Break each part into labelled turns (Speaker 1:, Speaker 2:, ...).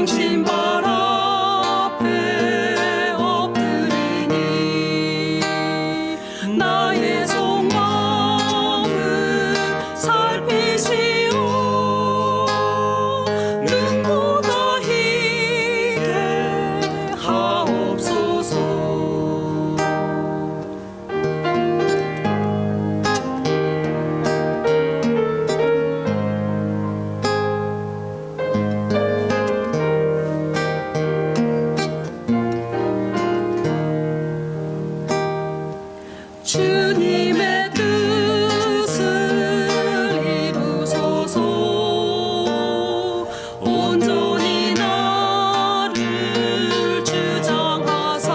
Speaker 1: 당신 발 앞에 엎드리니 나의 속마음을 살피시오. 눈보다 희게 하옵소서. 주님의 뜻을 이루소서. 온전히 나를 주장하사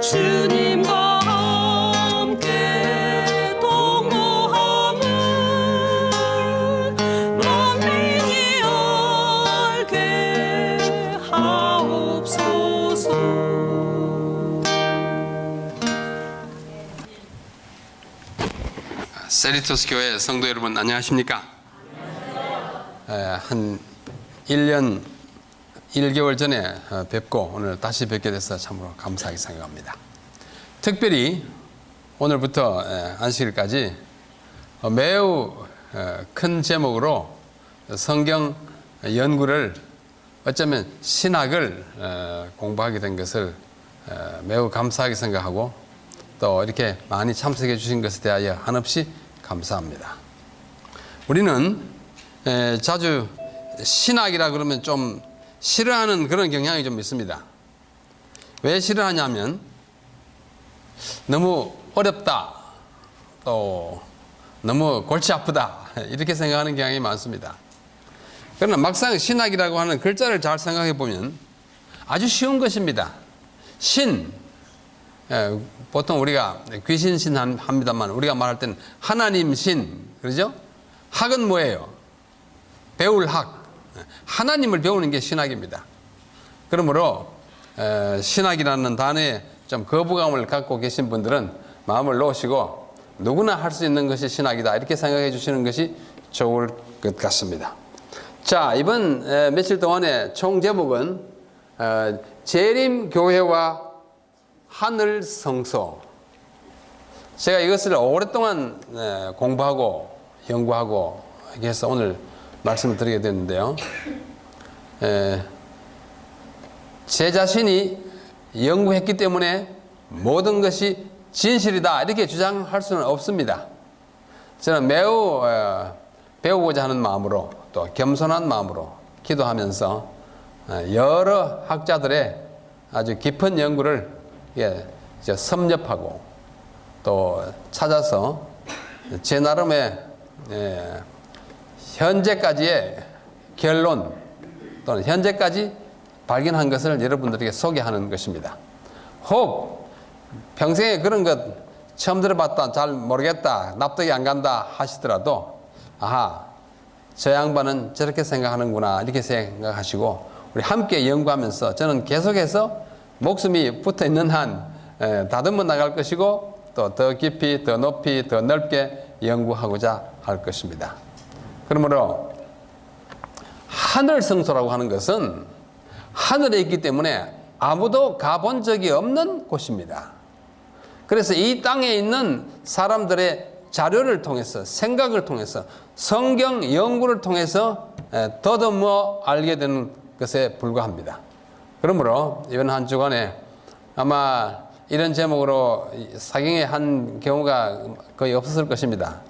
Speaker 1: 주님과 함께 동거함을 만민이 알게 하옵소서.
Speaker 2: 세리토스 교회 성도 여러분 안녕하십니까? 한 1년 1개월 전에 뵙고 오늘 다시 뵙게 돼서 참으로 감사하게 생각합니다. 특별히 오늘부터 안식일까지 매우 큰 제목으로 성경 연구를 어쩌면 신학을 공부하게 된 것을 매우 감사하게 생각하고 또 이렇게 많이 참석해 주신 것에 대하여 한없이 감사합니다. 우리는 자주 신학이라 그러면 좀 싫어하는 그런 경향이 좀 있습니다. 왜 싫어하냐면 너무 어렵다, 또 너무 골치 아프다 이렇게 생각하는 경향이 많습니다. 그러나 막상 신학이라고 하는 글자를 잘 생각해 보면 아주 쉬운 것입니다. 신, 보통 우리가 귀신신 합니다만 우리가 말할 때는 하나님 신, 그러죠? 학은 뭐예요? 배울 학. 하나님을 배우는 게 신학입니다. 그러므로 신학이라는 단어에 좀 거부감을 갖고 계신 분들은 마음을 놓으시고 누구나 할 수 있는 것이 신학이다 이렇게 생각해 주시는 것이 좋을 것 같습니다. 자, 이번 며칠 동안의 총 제목은 재림교회와 하늘 성소. 제가 이것을 오랫동안 공부하고 연구하고 이렇게 해서 오늘 말씀을 드리게 됐는데요. 제 자신이 연구했기 때문에 모든 것이 진실이다 이렇게 주장할 수는 없습니다. 저는 매우 배우고자 하는 마음으로 또 겸손한 마음으로 기도하면서 여러 학자들의 아주 깊은 연구를 섭렵하고 또 찾아서 제 나름의 현재까지의 결론 또는 현재까지 발견한 것을 여러분들에게 소개하는 것입니다. 혹 평생에 그런 것 처음 들어봤다, 잘 모르겠다, 납득이 안 간다 하시더라도 아하, 저 양반은 저렇게 생각하는구나 이렇게 생각하시고 우리 함께 연구하면서 저는 계속해서 목숨이 붙어 있는 한 다듬어 나갈 것이고 또 더 깊이, 더 높이, 더 넓게 연구하고자 할 것입니다. 그러므로 하늘 성소라고 하는 것은 하늘에 있기 때문에 아무도 가본 적이 없는 곳입니다. 그래서 이 땅에 있는 사람들의 자료를 통해서 생각을 통해서 성경 연구를 통해서 더듬어 알게 되는 것에 불과합니다. 그러므로 이번 한 주간에 아마 이런 제목으로 사경에 한 경우가 거의 없었을 것입니다.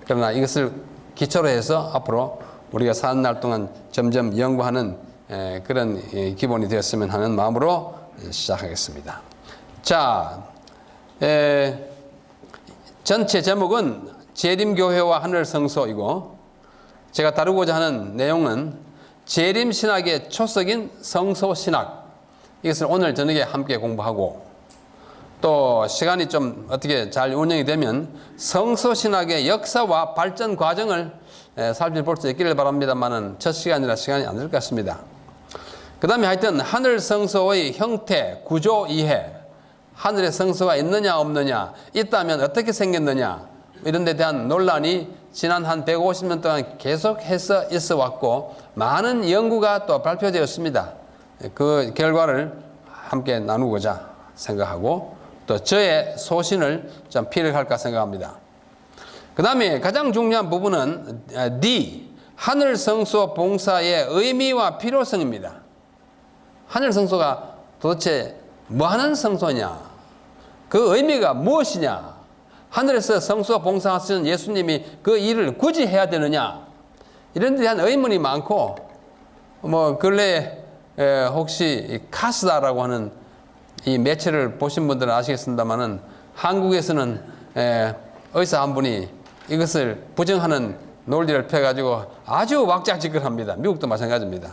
Speaker 2: 그러나 이것을 기초로 해서 앞으로 우리가 사는 날 동안 점점 연구하는 그런 기본이 되었으면 하는 마음으로 시작하겠습니다. 자, 전체 제목은 재림교회와 하늘성소이고 제가 다루고자 하는 내용은 재림신학의 초석인 성소신학, 이것을 오늘 저녁에 함께 공부하고 또 시간이 좀 어떻게 잘 운영이 되면 성소신학의 역사와 발전 과정을 살펴볼 수 있기를 바랍니다만은 첫 시간이라 시간이 안 될 것 같습니다. 그 다음에 하여튼 하늘 성소의 형태, 구조 이해, 하늘에 성소가 있느냐 없느냐, 있다면 어떻게 생겼느냐, 이런 데 대한 논란이 지난 한 150년 동안 계속해서 있어 왔고 많은 연구가 또 발표되었습니다. 그 결과를 함께 나누고자 생각하고 또 저의 소신을 좀 피력할까 생각합니다. 그 다음에 가장 중요한 부분은 D, 하늘 성소 봉사의 의미와 필요성입니다. 하늘 성소가 도대체 뭐 하는 성소냐? 그 의미가 무엇이냐? 하늘에서 성소 봉사하시는 예수님이 그 일을 굳이 해야 되느냐? 이런 데 대한 의문이 많고 뭐 근래에 혹시 카스다라고 하는 이 매체를 보신 분들은 아시겠습니다만은 한국에서는 의사 한 분이 이것을 부정하는 논리를 펴가지고 아주 왁자지껄합니다. 미국도 마찬가지입니다.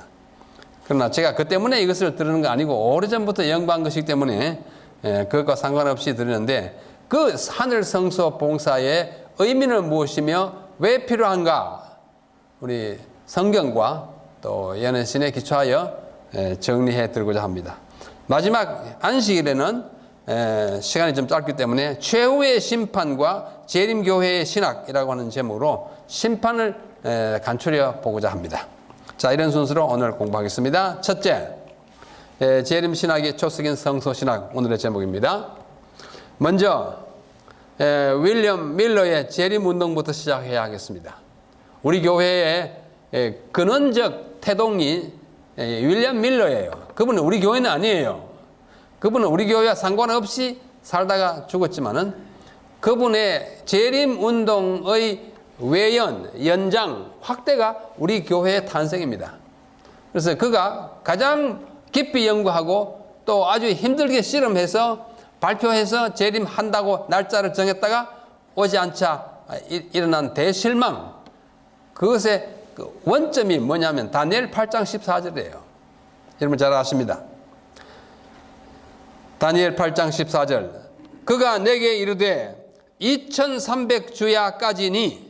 Speaker 2: 그러나 제가 그 때문에 이것을 들으는 거 아니고 오래전부터 연구한 것이기 때문에 그것과 상관없이 들으는데 그 하늘 성소 봉사의 의미는 무엇이며 왜 필요한가? 우리 성경과 또 연애신에 기초하여 정리해 드리고자 합니다. 마지막 안식일에는 시간이 좀 짧기 때문에 최후의 심판과 재림교회의 신학이라고 하는 제목으로 심판을 간추려 보고자 합니다. 자, 이런 순서로 오늘 공부하겠습니다. 첫째, 재림신학의 초석인 성소신학, 오늘의 제목입니다. 먼저 윌리엄 밀러의 재림운동부터 시작해야 하겠습니다. 우리 교회의 근원적 태동이 윌리엄 밀러예요. 그분은 우리 교회는 아니에요. 그분은 우리 교회와 상관없이 살다가 죽었지만은 그분의 재림운동의 외연, 연장, 확대가 우리 교회의 탄생입니다. 그래서 그가 가장 깊이 연구하고 또 아주 힘들게 실험해서 발표해서 재림한다고 날짜를 정했다가 오지 않자 일어난 대실망, 그것의 그 원점이 뭐냐면 다니엘 8장 14절이에요. 여러분 잘 아십니다. 다니엘 8장 14절. 그가 내게 이르되 2300주야까지니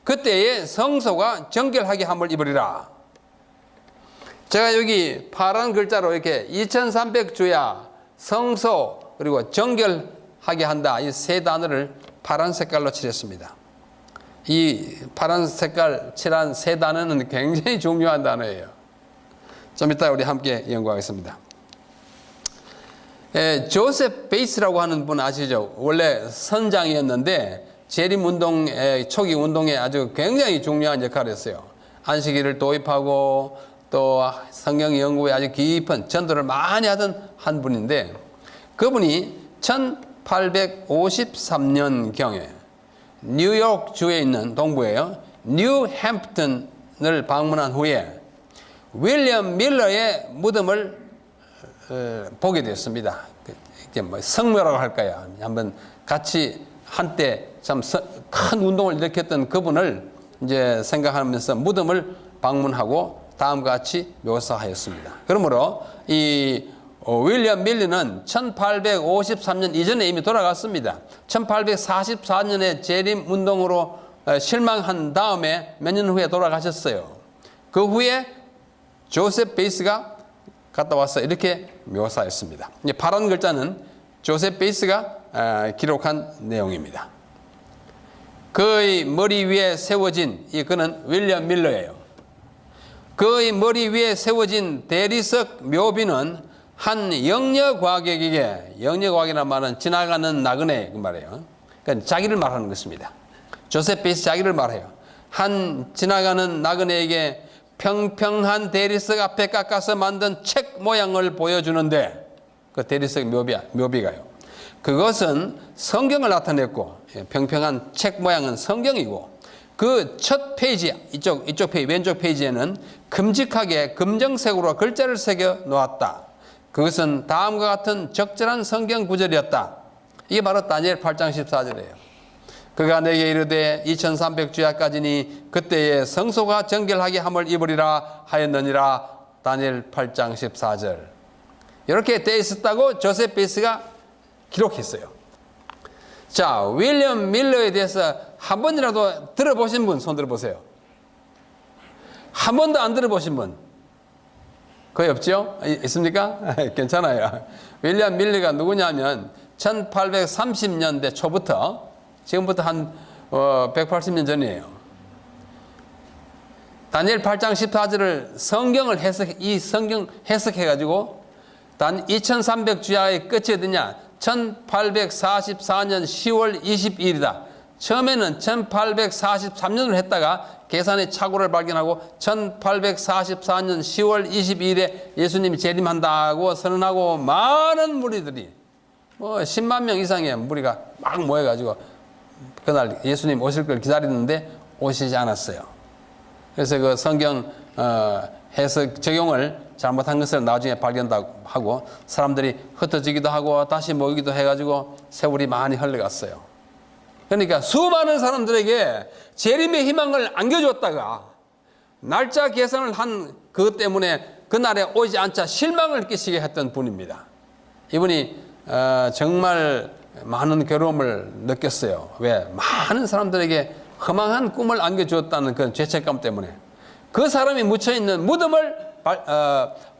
Speaker 2: 그때에 성소가 정결하게 함을 입으리라. 제가 여기 파란 글자로 이렇게 2300주야, 성소, 그리고 정결하게 한다, 이 세 단어를 파란 색깔로 칠했습니다. 이 파란 색깔 칠한 세 단어는 굉장히 중요한 단어예요. 좀 이따 우리 함께 연구하겠습니다. 조셉 베이스라고 하는 분 아시죠? 원래 선장이었는데 재림운동의 초기 운동에 아주 굉장히 중요한 역할을 했어요. 안식일을 도입하고 또 성경 연구에 아주 깊은 전도를 많이 하던 한 분인데 그분이 1853년경에 뉴욕 주에 있는 동부에요. 뉴햄프턴을 방문한 후에 윌리엄 밀러의 무덤을 보게 되었습니다. 이게 뭐 성묘라고 할까요? 한번 같이 한때 참 큰 운동을 일으켰던 그분을 이제 생각하면서 무덤을 방문하고 다음과 같이 묘사하였습니다. 그러므로 이 윌리엄 밀러는 1853년 이전에 이미 돌아갔습니다. 1844년에 재림 운동으로 실망한 다음에 몇 년 후에 돌아가셨어요. 그 후에 조셉 베이스가 갔다 와서 이렇게 묘사했습니다. 파란 글자는 조셉 베이스가 기록한 내용입니다. 그의 머리 위에 세워진, 그는 윌리엄 밀러예요. 그의 머리 위에 세워진 대리석 묘비는 한 영려과객에게, 영려과객이라는 말은 지나가는 나그네 그 말이에요. 그러니까 자기를 말하는 것입니다. 조셉 베이스 자기를 말해요. 한 지나가는 나그네에게 평평한 대리석 앞에 깎아서 만든 책 모양을 보여주는데 그 대리석 묘비가요. 그것은 성경을 나타냈고 평평한 책 모양은 성경이고 그 첫 페이지 이쪽 페이지 왼쪽 페이지에는 큼직하게 금정색으로 글자를 새겨 놓았다. 그것은 다음과 같은 적절한 성경 구절이었다. 이게 바로 다니엘 8장 14절이에요. 그가 내게 이르되 2300주야까지니 그때에 성소가 정결하게 함을 입으리라 하였느니라. 다니엘 8장 14절. 이렇게 되어 있었다고 조셉 베이스가 기록했어요. 자, 윌리엄 밀러에 대해서 한 번이라도 들어보신 분 손 들어보세요. 한 번도 안 들어보신 분 거의 없죠? 있습니까? 괜찮아요. 윌리엄 밀러가 누구냐면 1830년대 초부터 지금부터 한 180년 전이에요. 다니엘 8장 14절을 성경 해석해가지고 2300주야의 끝이 어디냐? 1844년 10월 22일이다. 처음에는 1843년을 했다가 계산의 착오를 발견하고 1844년 10월 22일에 예수님이 재림한다고 선언하고 많은 무리들이 10만 명 이상의 무리가 막 모여가지고 그날 예수님 오실 걸 기다리는데 오시지 않았어요. 그래서 그 성경 해석 적용을 잘못한 것을 나중에 발견하고 사람들이 흩어지기도 하고 다시 모이기도 해가지고 세월이 많이 흘러갔어요. 그러니까 수많은 사람들에게 재림의 희망을 안겨줬다가 날짜 계산을 한 그것 때문에 그날에 오지 않자 실망을 끼치게 했던 분입니다. 이분이 정말 많은 괴로움을 느꼈어요. 왜? 많은 사람들에게 허망한 꿈을 안겨주었다는 그런 죄책감 때문에. 그 사람이 묻혀있는 무덤을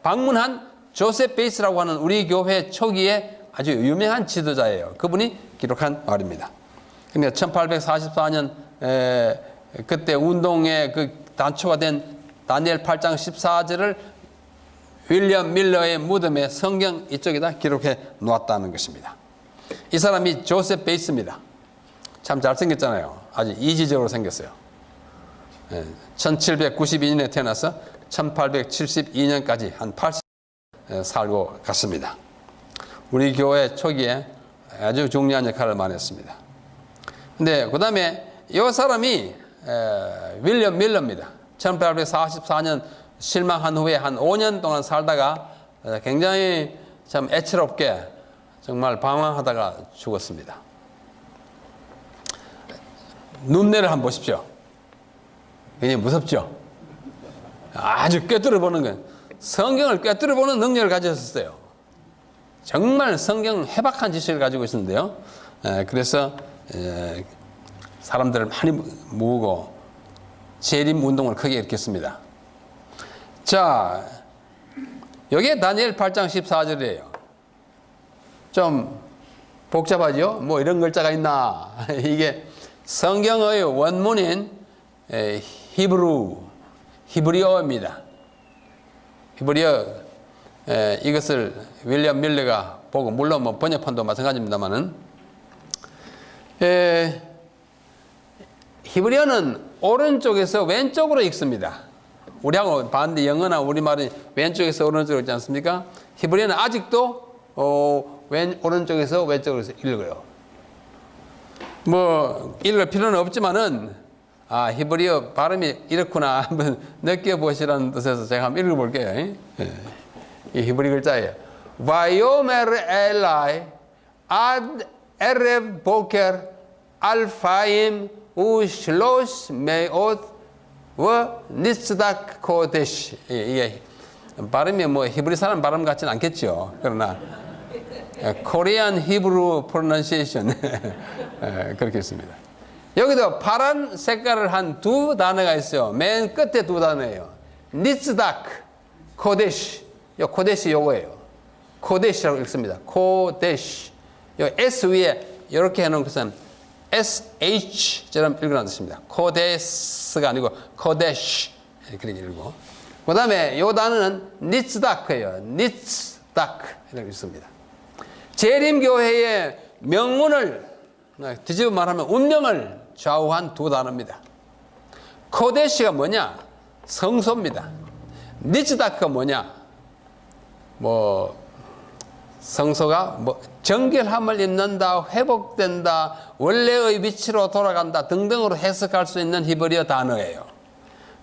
Speaker 2: 방문한 조셉 베이스라고 하는 우리 교회 초기에 아주 유명한 지도자예요. 그분이 기록한 말입니다. 근데 1844년 그때 운동의 그 단초가 된 다니엘 8장 14절을 윌리엄 밀러의 무덤에 성경 이쪽에다 기록해 놓았다는 것입니다. 이 사람이 조셉 베이스입니다. 참 잘생겼잖아요. 아주 이지적으로 생겼어요. 1792년에 태어나서 1872년까지 한 80년 살고 갔습니다. 우리 교회 초기에 아주 중요한 역할을 많이 했습니다. 근데 그 다음에 이 사람이 윌리엄 밀러입니다. 1844년 실망한 후에 한 5년 동안 살다가 굉장히 참 애처롭게 정말 방황하다가 죽었습니다. 눈내를 한번 보십시오. 굉장히 무섭죠? 아주 꿰뚫어 보는 건 성경을 꿰뚫어 보는 능력을 가졌었어요. 정말 성경 해박한 지식을 가지고 있었는데요. 그래서 사람들을 많이 모으고 재림 운동을 크게 일으켰습니다. 자, 여기에 다니엘 8장 14절이에요. 좀 복잡하죠? 뭐 이런 글자가 있나? 이게 성경의 원문인 히브리어입니다. 히브리어 이것을 윌리엄 밀러가 보고 물론 뭐 번역판도 마찬가지입니다만은 히브리어는 오른쪽에서 왼쪽으로 읽습니다. 우리하고 반대 영어나 우리말이 왼쪽에서 오른쪽으로 읽지 않습니까? 히브리어는 아직도 오른쪽에서 왼쪽으로 읽어요. 뭐 읽을 필요는 없지만은 히브리어 발음이 이렇구나 한번 느껴보시라는 뜻에서 제가 한번 읽어볼게요. 이 히브리 글자예요. 바이오메르 엘라이 아드 에레브 보케르 알파임 우슬로스 메옷 워 니스닥 코데시. 이게 발음이 뭐 히브리 사람 발음 같지는 않겠죠. 그러나 코리안 히브루 프로넌시에이션 그렇게 있습니다. 여기도 파란 색깔을 한 두 단어가 있어요. 맨 끝에 두 단어예요. 니스닥 코데시. 요 코데시 요거예요. 코데시라고 읽습니다. 코데시. 요 S 위에 이렇게 해놓은 것은 SH처럼 읽으라는 뜻입니다. 코데스가 아니고 코데시 그렇게 읽고. 그 다음에 요 단어는 니츠다크예요. 니츠다크 이렇게 읽습니다. 재림교회의 명문을 뒤집어 말하면 운명을 좌우한 두 단어입니다. 코데시가 뭐냐? 성소입니다. 니츠다크가 뭐냐? 성소가 정결함을 입는다, 회복된다, 원래의 위치로 돌아간다 등등으로 해석할 수 있는 히브리어 단어예요.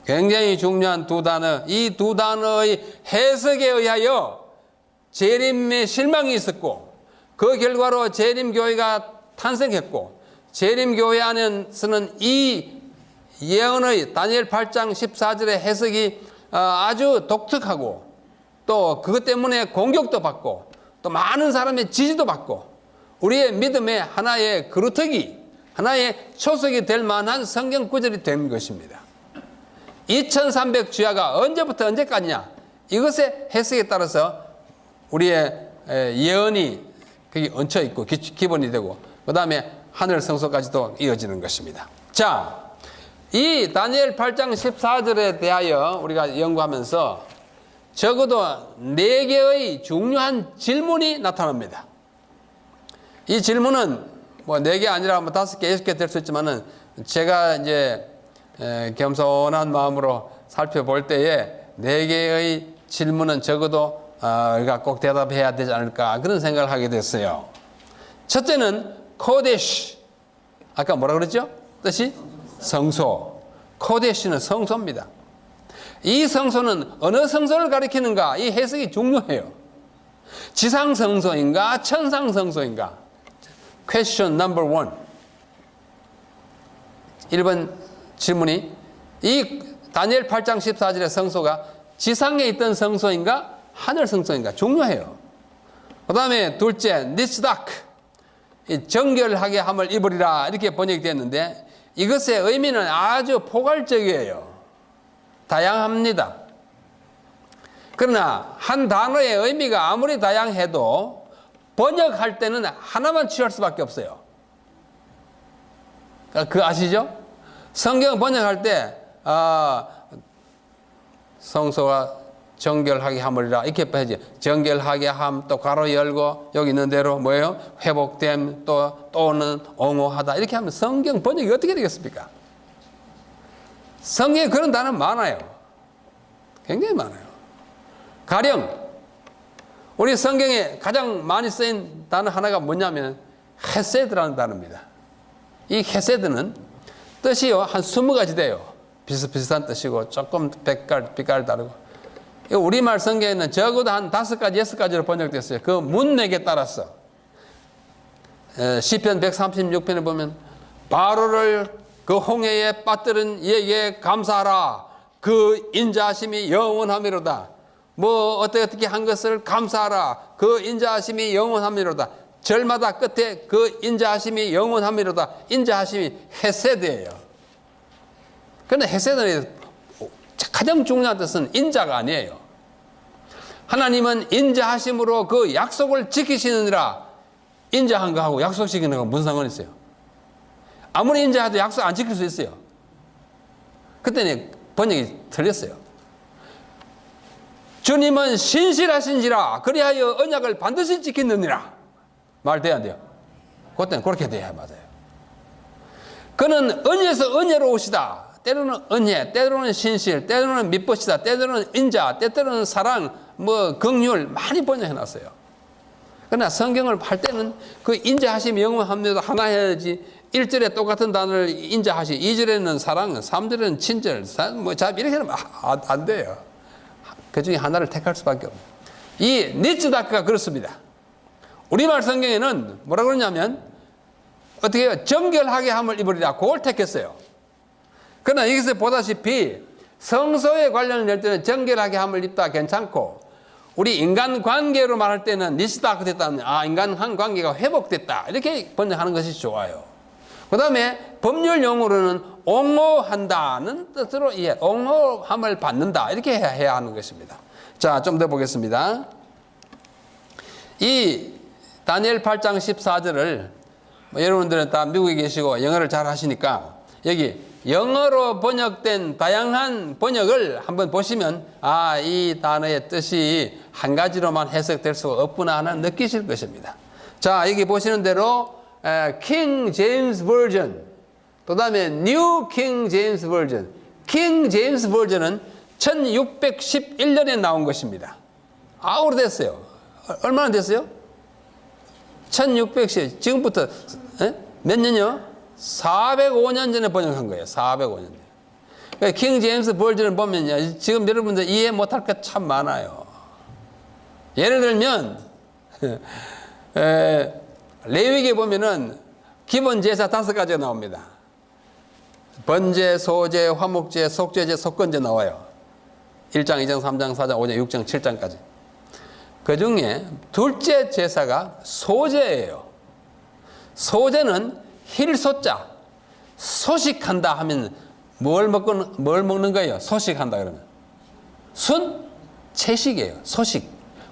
Speaker 2: 굉장히 중요한 두 단어. 이 두 단어의 해석에 의하여 재림의 실망이 있었고 그 결과로 재림교회가 탄생했고 재림교회 안에서는 이 예언의 다니엘 8장 14절의 해석이 아주 독특하고 또 그것 때문에 공격도 받고 또 많은 사람의 지지도 받고 우리의 믿음의 하나의 그루터기, 하나의 초석이 될 만한 성경 구절이 된 것입니다. 2300주야가 언제부터 언제까지냐? 이것의 해석에 따라서 우리의 예언이 거기 얹혀 있고 기본이 되고 그 다음에 하늘 성소까지도 이어지는 것입니다. 자, 이 다니엘 8장 14절에 대하여 우리가 연구하면서 적어도 4개의 중요한 질문이 나타납니다. 이 질문은 뭐 4개 아니라 뭐 5개, 6개 될 수 있지만은 제가 이제 겸손한 마음으로 살펴볼 때에 4개의 질문은 적어도 우리가 꼭 대답해야 되지 않을까 그런 생각을 하게 됐어요. 첫째는 코데시. 아까 뭐라 그랬죠? 뜻이? 성소. 코데시는 성소입니다. 이 성소는 어느 성소를 가리키는가? 이 해석이 중요해요. 지상 성소인가? 천상 성소인가? Question number 1. 1번 질문이 이 다니엘 8장 14절의 성소가 지상에 있던 성소인가? 하늘 성소인가? 중요해요. 그 다음에 둘째, 니스다크. 정결하게 함을 입으리라 이렇게 번역이 됐는데 이것의 의미는 아주 포괄적이에요. 다양합니다. 그러나 한 단어의 의미가 아무리 다양해도 번역할 때는 하나만 취할 수밖에 없어요. 그 아시죠? 성경 번역할 때 성소가 정결하게 함으리라 이렇게 해야지. 정결하게 함, 또 가로 열고 여기 있는 대로 뭐예요? 회복됨, 또는 옹호하다 이렇게 하면 성경 번역이 어떻게 되겠습니까? 성경에 그런 단어 많아요. 굉장히 많아요. 가령 우리 성경에 가장 많이 쓰인 단어 하나가 뭐냐면 헤세드라는 단어입니다. 이 헤세드는 뜻이요 한 20가지 돼요. 비슷비슷한 뜻이고 조금 빛깔 다르고 우리말 성경에는 적어도 한 5가지, 6가지로 번역됐어요. 그 문맥에 따라서. 시편 136편에 보면 바로를 그 홍해에 빠뜨린 이에게 감사하라. 그 인자하심이 영원하미로다. 뭐 어떻게 한 것을 감사하라. 그 인자하심이 영원하미로다. 절마다 끝에 그 인자하심이 영원하미로다. 인자하심이 헤세드예요. 그런데 헤세드는 가장 중요한 뜻은 인자가 아니에요. 하나님은 인자하심으로 그 약속을 지키시느니라. 인자한 거하고 약속 지키는 거 무슨 상관이 있어요? 아무리 인자해도 약속 안 지킬 수 있어요. 그때는 번역이 틀렸어요. 주님은 신실하신지라 그리하여 언약을 반드시 지키느니라. 말 돼야 안 돼요? 그때는 그렇게 돼야 맞아요. 그는 은혜에서 은혜로우시다. 때로는 은혜, 때로는 신실, 때로는 미쁘시다, 때로는 인자, 때로는 사랑, 뭐 긍휼 많이 번역해놨어요. 그러나 성경을 할 때는 그 인자하심 영원합니다 하나 해야지. 1절에 똑같은 단어를 인자하시, 2절에는 사랑, 3절에는 친절, 뭐 이렇게 하면 안 돼요. 그 중에 하나를 택할 수밖에 없어요. 이 니츠다크가 그렇습니다. 우리말 성경에는 뭐라 그러냐면 어떻게 해요? 정결하게 함을 입으리라. 그걸 택했어요. 그러나 여기서 보다시피 성소에 관련을 낼 때는 정결하게 함을 입다 괜찮고 우리 인간 관계로 말할 때는 니스다크 됐다면 인간 관계가 회복됐다 이렇게 번역하는 것이 좋아요. 그 다음에 법률 용어로는 옹호한다는 뜻으로 옹호함을 받는다 이렇게 해야 하는 것입니다. 자, 좀 더 보겠습니다. 이 다니엘 8장 14절을 여러분들은 다 미국에 계시고 영어를 잘 하시니까 여기 영어로 번역된 다양한 번역을 한번 보시면 이 단어의 뜻이 한 가지로만 해석될 수가 없구나 하는 느끼실 것입니다. 자, 여기 보시는 대로 King James Version, 또 다음에 New King James Version. King James Version은 1611년에 나온 것입니다. 오래됐어요. 얼마나 됐어요? 1610. 지금부터 몇 년이요? 405년 전에 번역한 거예요. 405년 전에. 킹 제임스 버전을 보면 지금 여러분들 이해 못할 것 참 많아요. 예를 들면 레위기에 보면은 기본 제사 5가지가 나옵니다. 번제, 소제, 화목제, 속죄제, 속건제 나와요. 1장, 2장, 3장, 4장, 5장, 6장, 7장까지. 그 중에 둘째 제사가 소제예요. 소제는 힐소자, 소식한다 하면 뭘 먹는 거예요? 소식한다 그러면 순 채식이에요. 소식.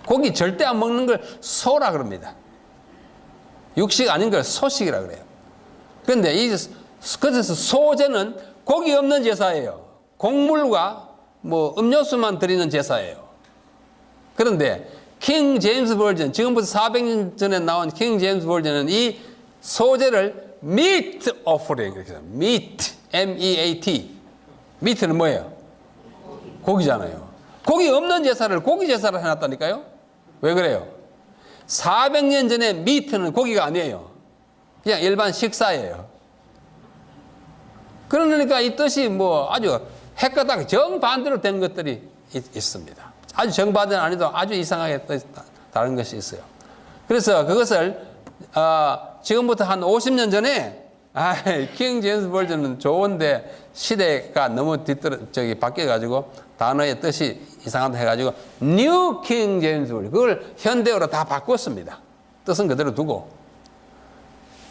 Speaker 2: 고기 절대 안 먹는 걸 소라 그럽니다. 육식 아닌 걸 소식이라 그래요. 그런데 그래서 소제는 고기 없는 제사예요. 곡물과 뭐 음료수만 드리는 제사예요. 그런데 킹 제임스 버전, 지금부터 400년 전에 나온 킹 제임스 버전은 이 소제를 meat offering 이렇게 해요. meat, M-E-A-T. meat는 뭐예요? 고기잖아요. 고기 없는 제사를 고기 제사를 해놨다니까요. 왜 그래요? 400년 전에 meat는 고기가 아니에요. 그냥 일반 식사예요. 그러니까 이 뜻이 뭐 아주 핵가닥 정반대로 된 것들이 있습니다. 아주 정반대는 아니도 아주 이상하게 다른 것이 있어요. 그래서 그것을 지금부터 한 50년 전에 킹 제임스 버전은 좋은데 시대가 너무 바뀌어가지고 단어의 뜻이 이상하다 해가지고 뉴 킹 제임스 버전 그걸 현대어로 다 바꿨습니다. 뜻은 그대로 두고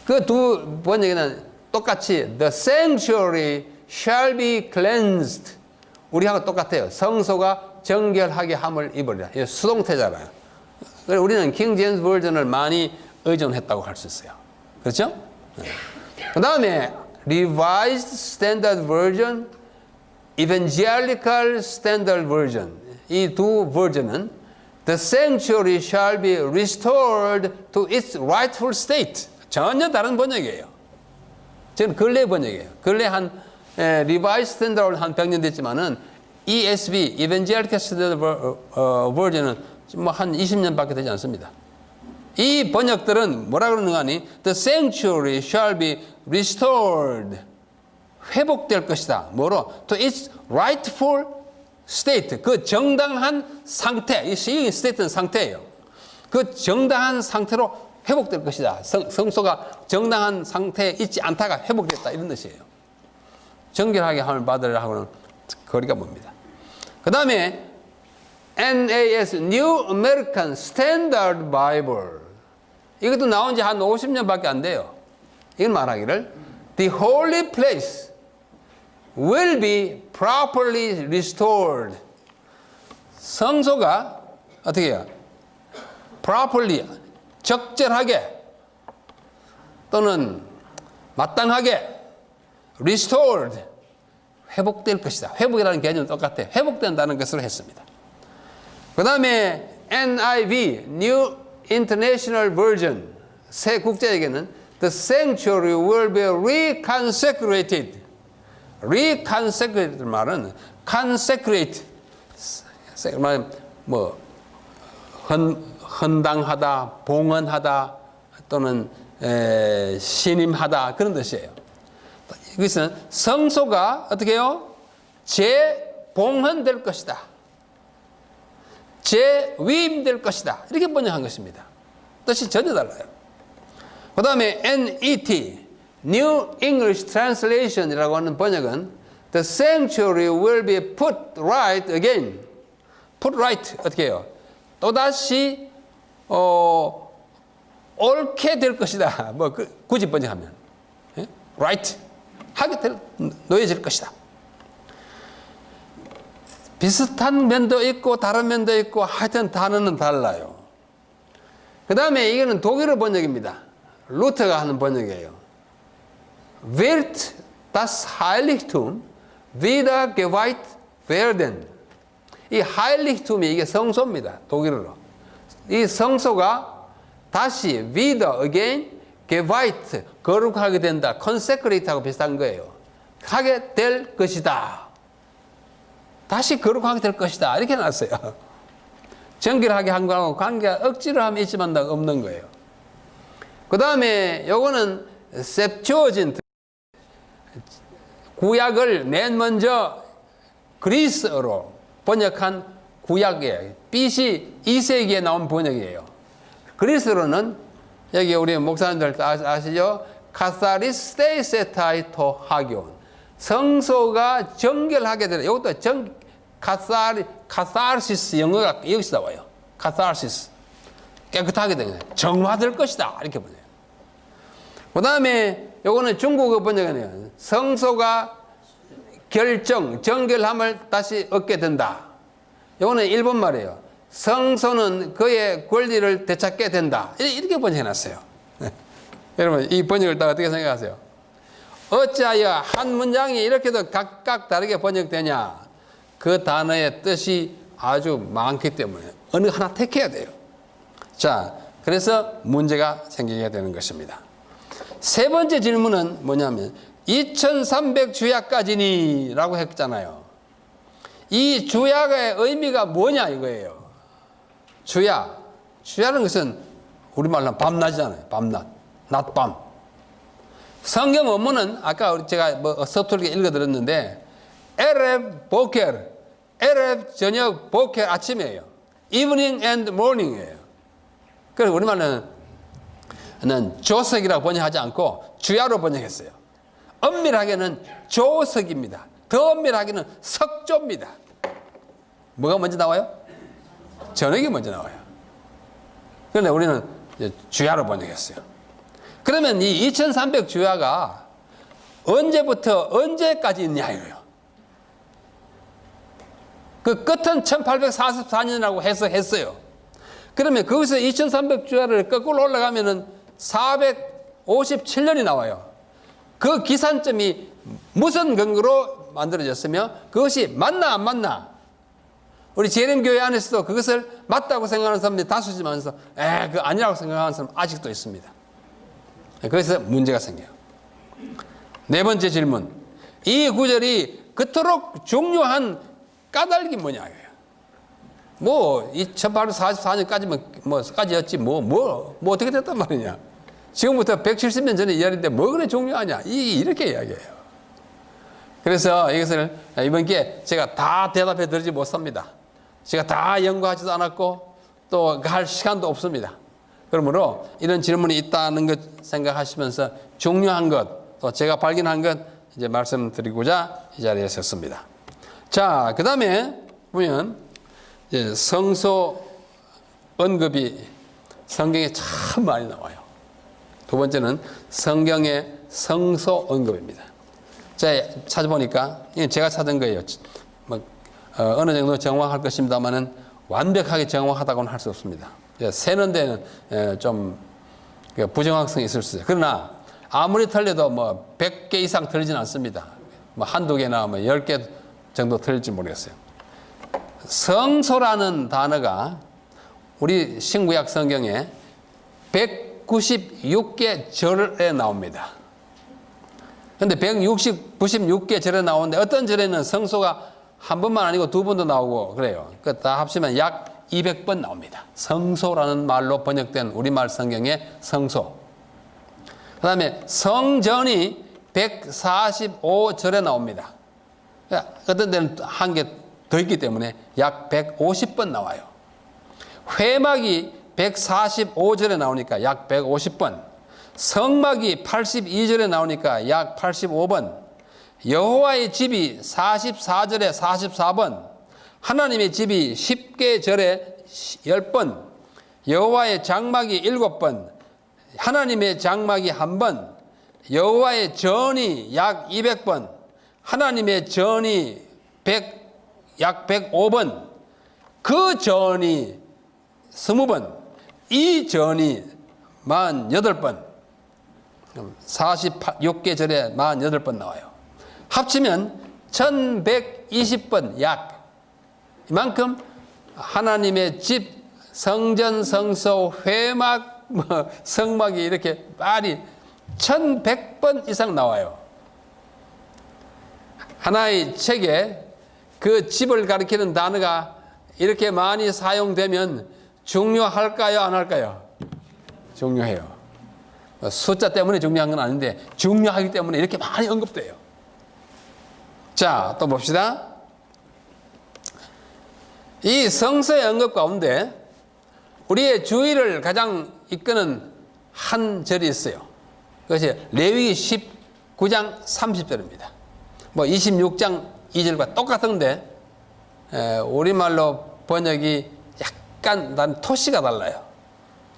Speaker 2: 그 두 번역에는 똑같이 The sanctuary shall be cleansed 우리하고 똑같아요. 성소가 정결하게 함을 입으리라. 이게 수동태잖아요. 그래서 우리는 킹 제임스 버전을 많이 의존했다고 할 수 있어요. 그렇죠? 그 다음에 Revised Standard Version, Evangelical Standard Version 이 두 버전은 The sanctuary shall be restored to its rightful state 전혀 다른 번역이에요. 저는 근래 번역이에요. 근래 한 Revised Standard로 한 100년 됐지만은 ESV, Evangelical Standard Version은 뭐 한 20년밖에 되지 않습니다. 이 번역들은 뭐라 그러는가 하니 The sanctuary shall be restored 회복될 것이다. 뭐로? To its rightful state 그 정당한 상태 이 state는 상태예요. 그 정당한 상태로 회복될 것이다. 성소가 정당한 상태에 있지 않다가 회복됐다 이런 뜻이에요. 정결하게 함을 받으려 하고는 거리가 멉니다. 그 다음에 NAS New American Standard Bible 이것도 나온 지 한 50년밖에 안 돼요. 이건 말하기를 The holy place will be properly restored 성소가 어떻게 해요? properly 적절하게 또는 마땅하게 restored 회복될 것이다. 회복이라는 개념은 똑같아요. 회복된다는 것으로 했습니다. 그 다음에 NIV New International Version 새 국제에게는 The sanctuary will be reconsecrated. reconsecrated 말은 consecrate 뭐 헌당하다, 봉헌하다 또는 신임하다 그런 뜻이에요. 이것은 성소가 어떻게 해요? 재봉헌될 것이다. 재위임될 것이다. 이렇게 번역한 것입니다. 뜻이 전혀 달라요. 그 다음에 NET, New English Translation이라고 하는 번역은 The sanctuary will be put right again. put right 어떻게 해요? 또다시 옳게 될 것이다. 뭐 굳이 번역하면 right 하게 놓여질 것이다. 비슷한 면도 있고 다른 면도 있고 하여튼 단어는 달라요. 그 다음에 이거는 독일어 번역입니다. 루터가 하는 번역이에요. Wird das Heiligtum wiedergeweiht werden. 이 Heiligtum이 이게 성소입니다. 독일어로. 이 성소가 다시 wieder again geweiht 거룩하게 된다. consecrate하고 비슷한 거예요. 하게 될 것이다. 다시 거룩하게 될 것이다. 이렇게 놨어요. 정결하게 한 거하고 관계가 억지로 하면 있지만 없는 거예요. 그 다음에 요거는 septuagint 구약을 맨 먼저 그리스어로 번역한 구약이에요. BC 2세기에 나온 번역이에요. 그리스어로는 여기 우리 목사님들 아시죠? 카사리스테이세타이토 하기온 성소가 정결하게 되는 이것도 카사르시스 영어가 여기서 나와요. 카사르시스 깨끗하게 되는 정화될 것이다 이렇게 번역해요. 그 다음에 요거는 중국어 번역이네요. 성소가 정결함을 다시 얻게 된다. 요거는 일본 말이에요. 성소는 그의 권리를 되찾게 된다. 이렇게 번역해놨어요. 여러분 이 번역을 다 어떻게 생각하세요? 어찌하여 한 문장이 이렇게도 각각 다르게 번역되냐? 그 단어의 뜻이 아주 많기 때문에 어느 하나 택해야 돼요. 자, 그래서 문제가 생기게 되는 것입니다. 세 번째 질문은 뭐냐면 2300주야까지니 라고 했잖아요. 이 주야의 의미가 뭐냐 이거예요. 주야는 것은 우리말로 밤낮이잖아요. 밤낮, 낮밤. 성경 원문은 아까 제가 서툴게 읽어드렸는데 에레브 보켈, 에레브 저녁, 보켈 아침이에요. evening and morning이에요. 그래서 우리말로는 조석이라고 번역하지 않고 주야로 번역했어요. 엄밀하게는 조석입니다. 더 엄밀하게는 석조입니다. 뭐가 먼저 나와요? 저녁이 먼저 나와요. 그런데 우리는 주야로 번역했어요. 그러면 이 2300주야가 언제부터 언제까지 있냐 이거예요. 그 끝은 1844년이라고 했어요. 그러면 거기서 2300주야를 거꾸로 올라가면은 457년이 나와요. 그 기산점이 무슨 근거로 만들어졌으며 그것이 맞나 안 맞나? 우리 재림교회 안에서도 그것을 맞다고 생각하는 사람들이 다수지만서 그거 아니라고 생각하는 사람 아직도 있습니다. 그래서 문제가 생겨요. 네 번째 질문. 이 구절이 그토록 중요한 까닭이 뭐냐 이거예요. 뭐 1844년까지만 까지였지 뭐 어떻게 됐단 말이냐. 지금부터 170년 전의 이야기인데 뭐 그래 중요하냐. 이렇게 이야기해요. 그래서 이것을 이번 기회에 제가 다 대답해 드리지 못합니다. 제가 다 연구하지도 않았고 또 할 시간도 없습니다. 그러므로 이런 질문이 있다는 것 생각하시면서 중요한 것, 또 제가 발견한 것 이제 말씀드리고자 이 자리에 섰습니다. 자, 그 다음에 보면 성소 언급이 성경에 참 많이 나와요. 두 번째는 성경의 성소 언급입니다. 제가 찾아보니까 제가 찾은 거예요. 어느 정도 정확할 것입니다만은 완벽하게 정확하다고는 할 수 없습니다. 세는 데는 좀 부정확성이 있을 수 있어요. 그러나 아무리 틀려도 100개 이상 틀리진 않습니다. 한두 개나 10개 정도 틀릴지 모르겠어요. 성소라는 단어가 우리 신구약 성경에 196개 절에 나옵니다. 그런데 196개 절에 나오는데 어떤 절에는 성소가 한 번만 아니고 두 번도 나오고 그래요. 다 합치면 약 200번 나옵니다. 성소라는 말로 번역된 우리말 성경의 성소. 그 다음에 성전이 145절에 나옵니다. 어떤 데는 한 개 더 있기 때문에 약 150번 나와요. 회막이 145절에 나오니까 약 150번. 성막이 82절에 나오니까 약 85번. 여호와의 집이 44절에 44번. 하나님의 집이 10개 절에 10번. 여호와의 장막이 7번. 하나님의 장막이 1번. 여호와의 전이 약 200번. 하나님의 전이 약 105번. 그 전이 20번. 이 전이 48번. 46개 절에 48번 나와요. 합치면 1120번 약. 이만큼 하나님의 집, 성전, 성소, 회막, 성막이 이렇게 말이 1100번 이상 나와요. 하나의 책에 그 집을 가리키는 단어가 이렇게 많이 사용되면 중요할까요? 안 할까요? 중요해요. 숫자 때문에 중요한 건 아닌데 중요하기 때문에 이렇게 많이 언급돼요. 자, 또 봅시다. 이 성서의 언급 가운데 우리의 주의를 가장 이끄는 한 절이 있어요. 그것이 레위기 19장 30절입니다. 26장 2절과 똑같은데 우리말로 번역이 약간 토시가 달라요.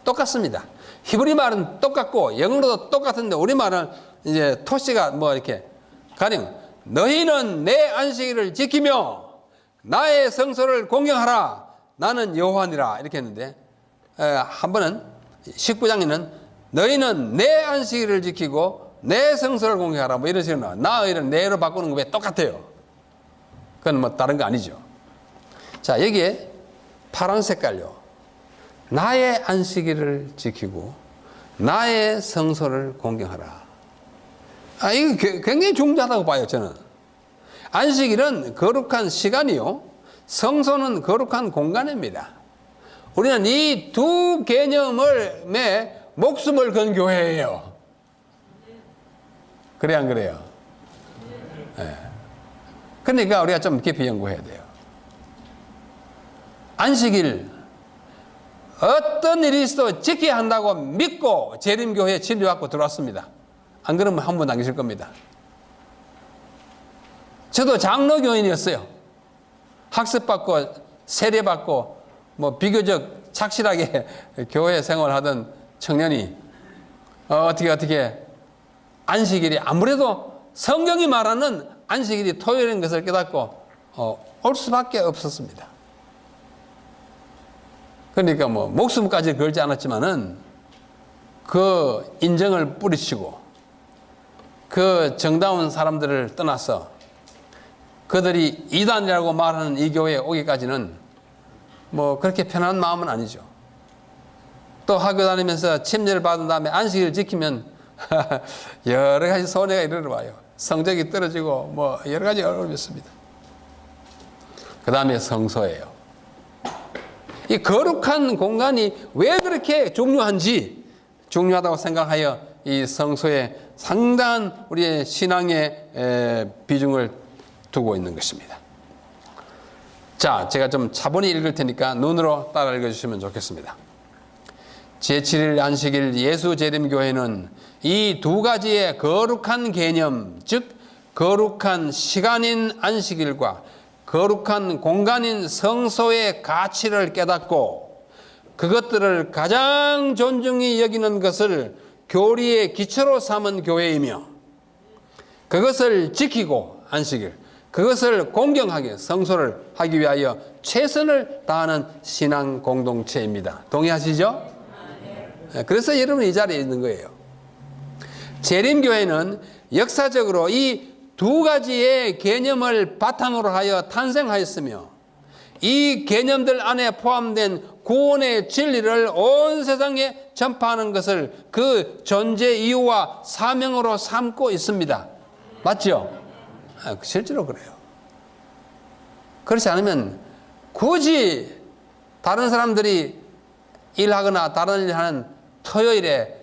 Speaker 2: 똑같습니다. 히브리 말은 똑같고 영어로도 똑같은데 우리말은 이제 토시가 이렇게 가령 너희는 내 안식일을 지키며 나의 성소를 공경하라. 나는 여호와니라. 이렇게 했는데 한 번은 19장에는 너희는 내 안식일을 지키고 내 성소를 공개하라. 뭐 이런 식으로 나의를 내로 바꾸는 거 왜 똑같아요? 그건 뭐 다른 거 아니죠. 자, 여기에 파란 색깔요. 나의 안식일을 지키고 나의 성소를 공경하라. 이거 굉장히 중요하다고 봐요, 저는. 안식일은 거룩한 시간이요. 성소는 거룩한 공간입니다. 우리는 이 두 개념을 목숨을 건 교회예요. 그래, 안 그래요? 네. 그러니까 우리가 좀 깊이 연구해야 돼요. 안식일, 어떤 일이 있어도 지켜야 한다고 믿고 재림교회에 진료받고 들어왔습니다. 안 그러면 한 번 안 계실 겁니다. 저도 장로교인이었어요. 학습받고 세례받고 뭐 비교적 착실하게 교회 생활하던 청년이 어떻게 안식일이 아무래도 성경이 말하는 안식일이 토요일인 것을 깨닫고 올 수밖에 없었습니다. 그러니까 뭐 목숨까지 걸지 않았지만은 그 인정을 뿌리치고 그 정다운 사람들을 떠나서 그들이 이단이라고 말하는 이 교회에 오기까지는 뭐 그렇게 편한 마음은 아니죠. 또 학교 다니면서 침례를 받은 다음에 안식일을 지키면 여러 가지 손해가 이르러와요. 성적이 떨어지고 뭐 여러 가지 어려움이 있습니다. 그 다음에 성소예요. 이 거룩한 공간이 왜 그렇게 중요한지, 중요하다고 생각하여 이 성소에 상당한 우리의 신앙의 비중을 두고 있는 것입니다. 자, 제가 좀 차분히 읽을 테니까 눈으로 따라 읽어주시면 좋겠습니다. 제7일 안식일 예수 재림교회는 이 두 가지의 거룩한 개념, 즉 거룩한 시간인 안식일과 거룩한 공간인 성소의 가치를 깨닫고 그것들을 가장 존중히 여기는 것을 교리의 기초로 삼은 교회이며 그것을 지키고 안식일, 그것을 공경하게 성소를 하기 위하여 최선을 다하는 신앙 공동체입니다. 동의하시죠? 그래서 여러분 이 자리에 있는 거예요. 재림교회는 역사적으로 이 두 가지의 개념을 바탕으로 하여 탄생하였으며 이 개념들 안에 포함된 구원의 진리를 온 세상에 전파하는 것을 그 존재 이유와 사명으로 삼고 있습니다. 맞죠? 실제로 그래요. 그렇지 않으면 굳이 다른 사람들이 일하거나 다른 일 하는 토요일에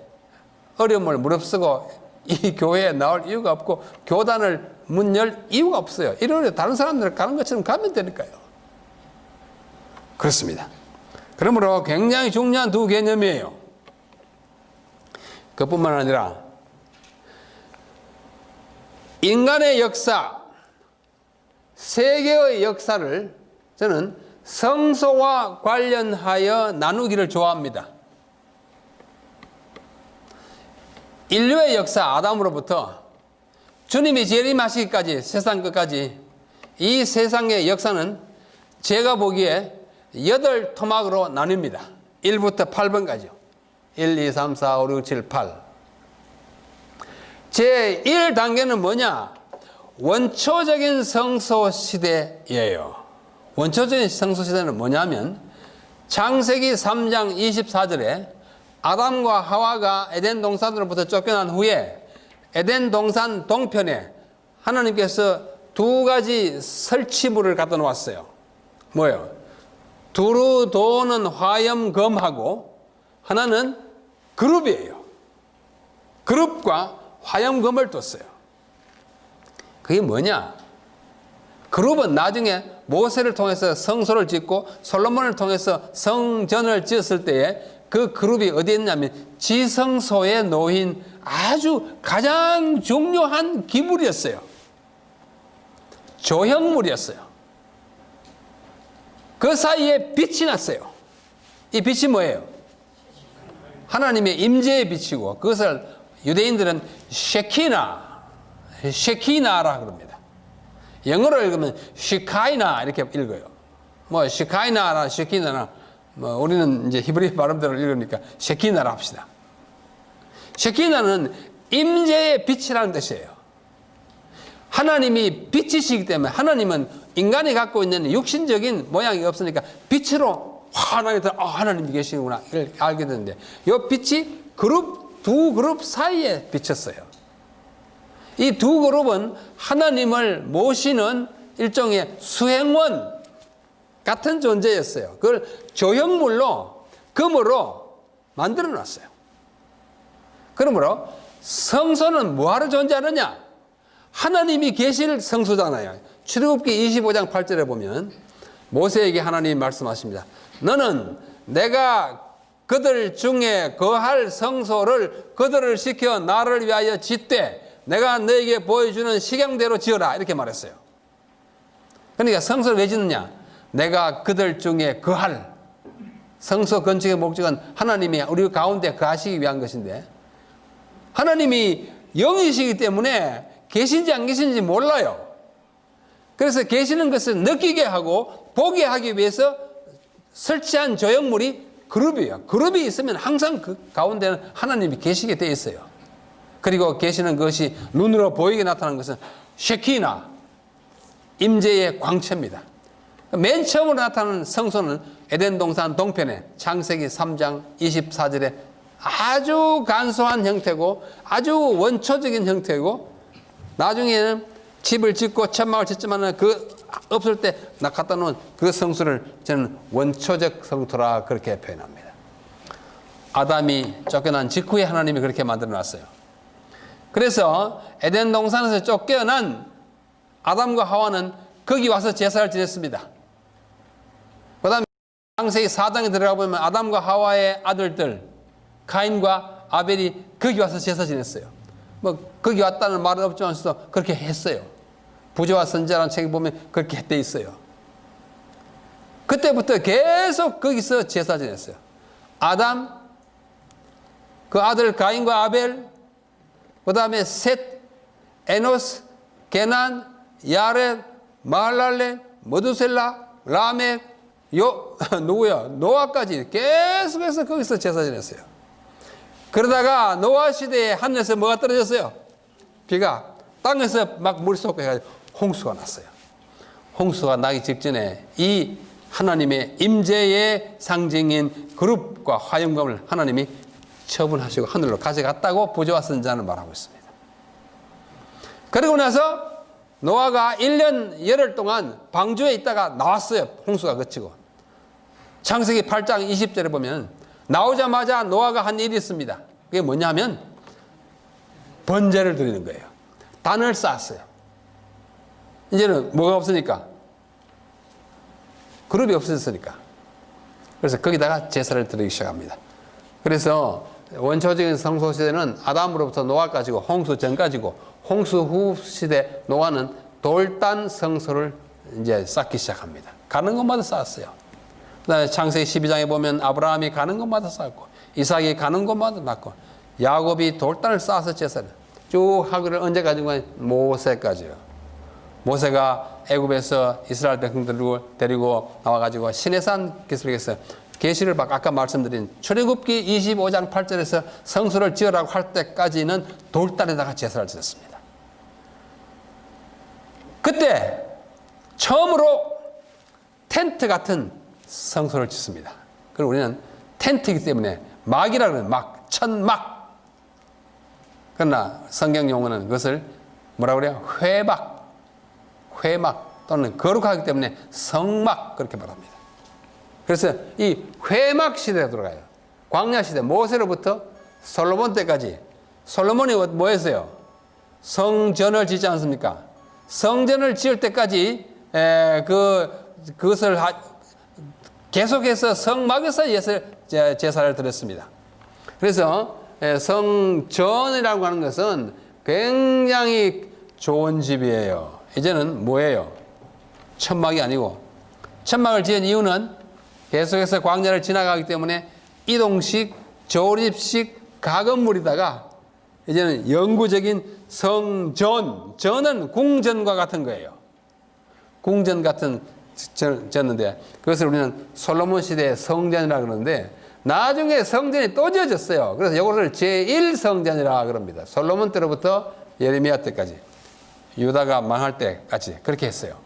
Speaker 2: 어려움을 무릅쓰고 이 교회에 나올 이유가 없고 교단을 문 열 이유가 없어요. 일요일에 다른 사람들 가는 것처럼 가면 되니까요. 그렇습니다. 그러므로 굉장히 중요한 두 개념이에요. 그뿐만 아니라 인간의 역사, 세계의 역사를 저는 성소와 관련하여 나누기를 좋아합니다. 인류의 역사, 아담으로부터 주님이 재림하시기까지, 세상 끝까지 이 세상의 역사는 제가 보기에 8토막으로 나뉩니다. 1부터 8번까지요. 1, 2, 3, 4, 5, 6, 7, 8. 제 1단계는 뭐냐? 원초적인 성소 시대예요. 원초적인 성소 시대는 뭐냐면 창세기 3장 24절에 아담과 하와가 에덴 동산으로부터 쫓겨난 후에 에덴 동산 동편에 하나님께서 두 가지 설치물을 갖다 놓았어요. 뭐예요? 두루 도는 화염검하고 하나는 그룹이에요. 그룹과 화염검을 뒀어요. 그게 뭐냐? 그룹은 나중에 모세를 통해서 성소를 짓고 솔로몬을 통해서 성전을 지었을 때에 그 그룹이 어디에 있냐면 지성소에 놓인 아주 가장 중요한 기물이었어요. 조형물이었어요. 그 사이에 빛이 났어요. 이 빛이 뭐예요? 하나님의 임재의 빛이고 그것을 유대인들은 쉐키나라 그럽니다. 영어로 읽으면 시카이나 이렇게 읽어요. 뭐 시카이나나 쉐키나나 뭐 우리는 이제 히브리 발음대로 읽으니까 쉐키나라 합시다. 쉐키나는 임재의 빛이라는 뜻이에요. 하나님이 빛이시기 때문에 하나님은 인간이 갖고 있는 육신적인 모양이 없으니까 빛으로 환하게 하나님이 계시구나 이걸 알게 되는데 이 빛이 두 그룹 사이에 비쳤어요. 이 두 그룹은 하나님을 모시는 일종의 수행원 같은 존재였어요. 그걸 조형물로 금으로 만들어 놨어요. 그러므로 성소는 뭐하러 존재하느냐? 하나님이 계실 성소잖아요. 출애굽기 25장 8절에 보면 모세에게 하나님이 말씀하십니다. 너는 내가 그들 중에 거할 성소를 그들을 시켜 나를 위하여 짓되 내가 너에게 보여주는 식양대로 지어라 이렇게 말했어요. 그러니까 성소를 왜 짓느냐? 내가 그들 중에 거할 성소 건축의 목적은 하나님이 우리 가운데 거하시기 위한 것인데 하나님이 영이시기 때문에 계신지 안 계신지 몰라요. 그래서 계시는 것을 느끼게 하고 보게 하기 위해서 설치한 조형물이 그룹이에요. 그룹이 있으면 항상 그 가운데는 하나님이 계시게 되어 있어요. 그리고 계시는 것이 눈으로 보이게 나타나는 것은 쉐키나 임재의 광채입니다. 맨 처음으로 나타나는 성소는 에덴 동산 동편에 창세기 3장 24절에 아주 간소한 형태고 아주 원초적인 형태고 나중에는 집을 짓고 천막을 짓지만 그 없을 때 나 갖다 놓은 그 성소를 저는 원초적 성소라 그렇게 표현합니다. 아담이 쫓겨난 직후에 하나님이 그렇게 만들어 놨어요. 그래서 에덴 동산에서 쫓겨난 아담과 하와는 거기 와서 제사를 지냈습니다. 그 다음에 창세기 4장에 들어가 보면 아담과 하와의 아들들 가인과 아벨이 거기 와서 제사 지냈어요. 뭐 거기 왔다는 말은 없지만서도 그렇게 했어요. 부조와 선지자라는 책에 보면 그렇게 돼 있어요. 그때부터 계속 거기서 제사 지냈어요. 아담, 그 아들 가인과 아벨, 그 다음에 셋, 에노스, 게난, 야렛, 마할랄렛, 머두셀라, 라멕, 노아까지 계속해서 거기서 제사 지냈어요. 그러다가 노아 시대에 하늘에서 뭐가 떨어졌어요? 비가 땅에서 막 물이 쏟고 해가지고 홍수가 났어요. 홍수가 나기 직전에 이 하나님의 임재의 상징인 그룹과 화영감을 하나님이 처분하시고 하늘로 가져갔다고 부조와 선지자는 말하고 있습니다. 그리고 나서 노아가 1년 열흘 동안 방주에 있다가 나왔어요. 홍수가 그치고. 창세기 8장 20절에 보면 나오자마자 노아가 한 일이 있습니다. 그게 뭐냐면 번제를 드리는 거예요. 단을 쌓았어요. 이제는 뭐가 없으니까? 그룹이 없어졌으니까. 그래서 거기다가 제사를 드리기 시작합니다. 그래서 원초적인 성소 시대는 아담으로부터 노아까지고 홍수 전까지고 홍수 후 시대 노아는 돌단 성소를 이제 쌓기 시작합니다. 가는 곳마다 쌓았어요. 그다음에 창세기 12장에 보면 아브라함이 가는 곳마다 쌓았고 이삭이 가는 곳마다 낳고 야곱이 돌단을 쌓아서 제사를 쭉 하기를 언제까지 모세까지요. 모세가 애굽에서 이스라엘 백성들을 데리고 나와가지고 시내산 기슭에서 계시를 받고 아까 말씀드린 출애굽기 25장 8절에서 성소를 지으라고 할 때까지는 돌단에다가 제사를 지었습니다. 그때 처음으로 텐트 같은 성소를 짓습니다. 그리고 우리는 텐트이기 때문에 막이라고 그래요. 막, 천막. 그러나 성경 용어는 그것을 뭐라고 그래요? 회막 또는 거룩하기 때문에 성막 그렇게 말합니다. 그래서 이 회막 시대에 들어가요. 광야 시대 모세로부터 솔로몬 때까지 솔로몬이 뭐 했어요? 성전을 짓지 않습니까? 성전을 지을 때까지 그것을 계속해서 성막에서 제사를 드렸습니다. 그래서 성전이라고 하는 것은 굉장히 좋은 집이에요. 이제는 뭐예요? 천막이 아니고 천막을 지은 이유는 계속해서 광야를 지나가기 때문에 이동식, 조립식 가건물이다가 이제는 영구적인 성전, 전은 궁전과 같은 거예요. 궁전 같은 전인데 그것을 우리는 솔로몬 시대의 성전이라고 그러는데 나중에 성전이 또 지어졌어요. 그래서 이거를 제1성전이라 그럽니다. 솔로몬 때로부터 예레미야 때까지, 유다가 망할 때까지 그렇게 했어요.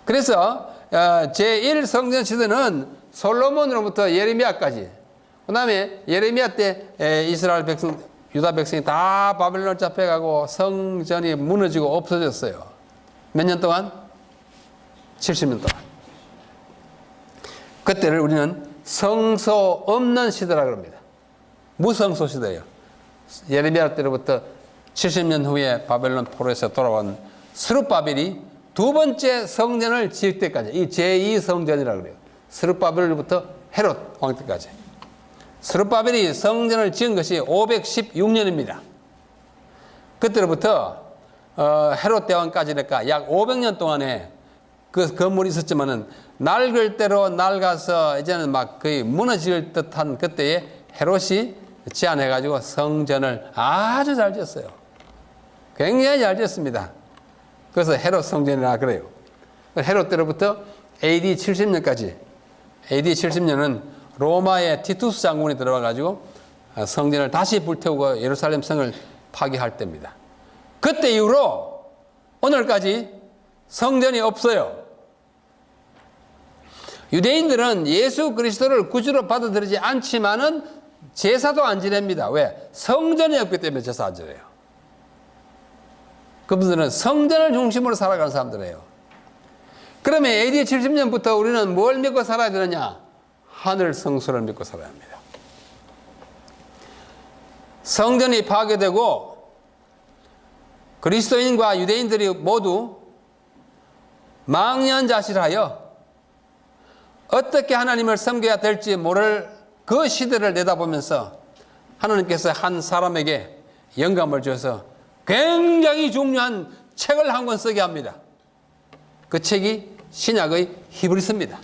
Speaker 2: 그래서 제1성전 시대는 솔로몬으로부터 예레미야까지, 그 다음에 예레미야 때 이스라엘 백성, 유다 백성이 다 바벨론 잡혀가고 성전이 무너지고 없어졌어요. 몇 년 동안? 70년 동안. 그때를 우리는 성소 없는 시대라 그럽니다. 무성소 시대예요. 예레미야 때로부터 70년 후에 바벨론 포로에서 돌아온 스룹바벨이 두 번째 성전을 지을 때까지, 이 제2성전이라고 그래요. 스룹바벨로부터 헤롯 왕 때까지. 스룹바벨이 성전을 지은 것이 516년입니다. 그때로부터 헤롯 대왕까지니까 약 500년 동안에 그 건물이 있었지만은 낡을 대로 낡아서 이제는 막 거의 무너질 듯한 그때에 헤롯이 제안해가지고 성전을 아주 잘 지었어요. 굉장히 잘 지었습니다. 그래서 헤롯 성전이라 그래요. 헤롯 때로부터 AD 70년까지, AD 70년은 로마의 티투스 장군이 들어와가지고 성전을 다시 불태우고 예루살렘 성을 파괴할 때입니다. 그때 이후로 오늘까지 성전이 없어요. 유대인들은 예수 그리스도를 구주로 받아들이지 않지만은 제사도 안 지냅니다. 왜? 성전이 없기 때문에 제사 안 지내요. 그분들은 성전을 중심으로 살아가는 사람들이에요. 그러면 AD 70년부터 우리는 뭘 믿고 살아야 되느냐? 하늘 성소를 믿고 살아야 합니다. 성전이 파괴되고 그리스도인과 유대인들이 모두 망연자실하여 어떻게 하나님을 섬겨야 될지 모를 그 시대를 내다보면서 하나님께서 한 사람에게 영감을 주어서 굉장히 중요한 책을 한 권 쓰게 합니다. 그 책이 신약의 히브리서입니다.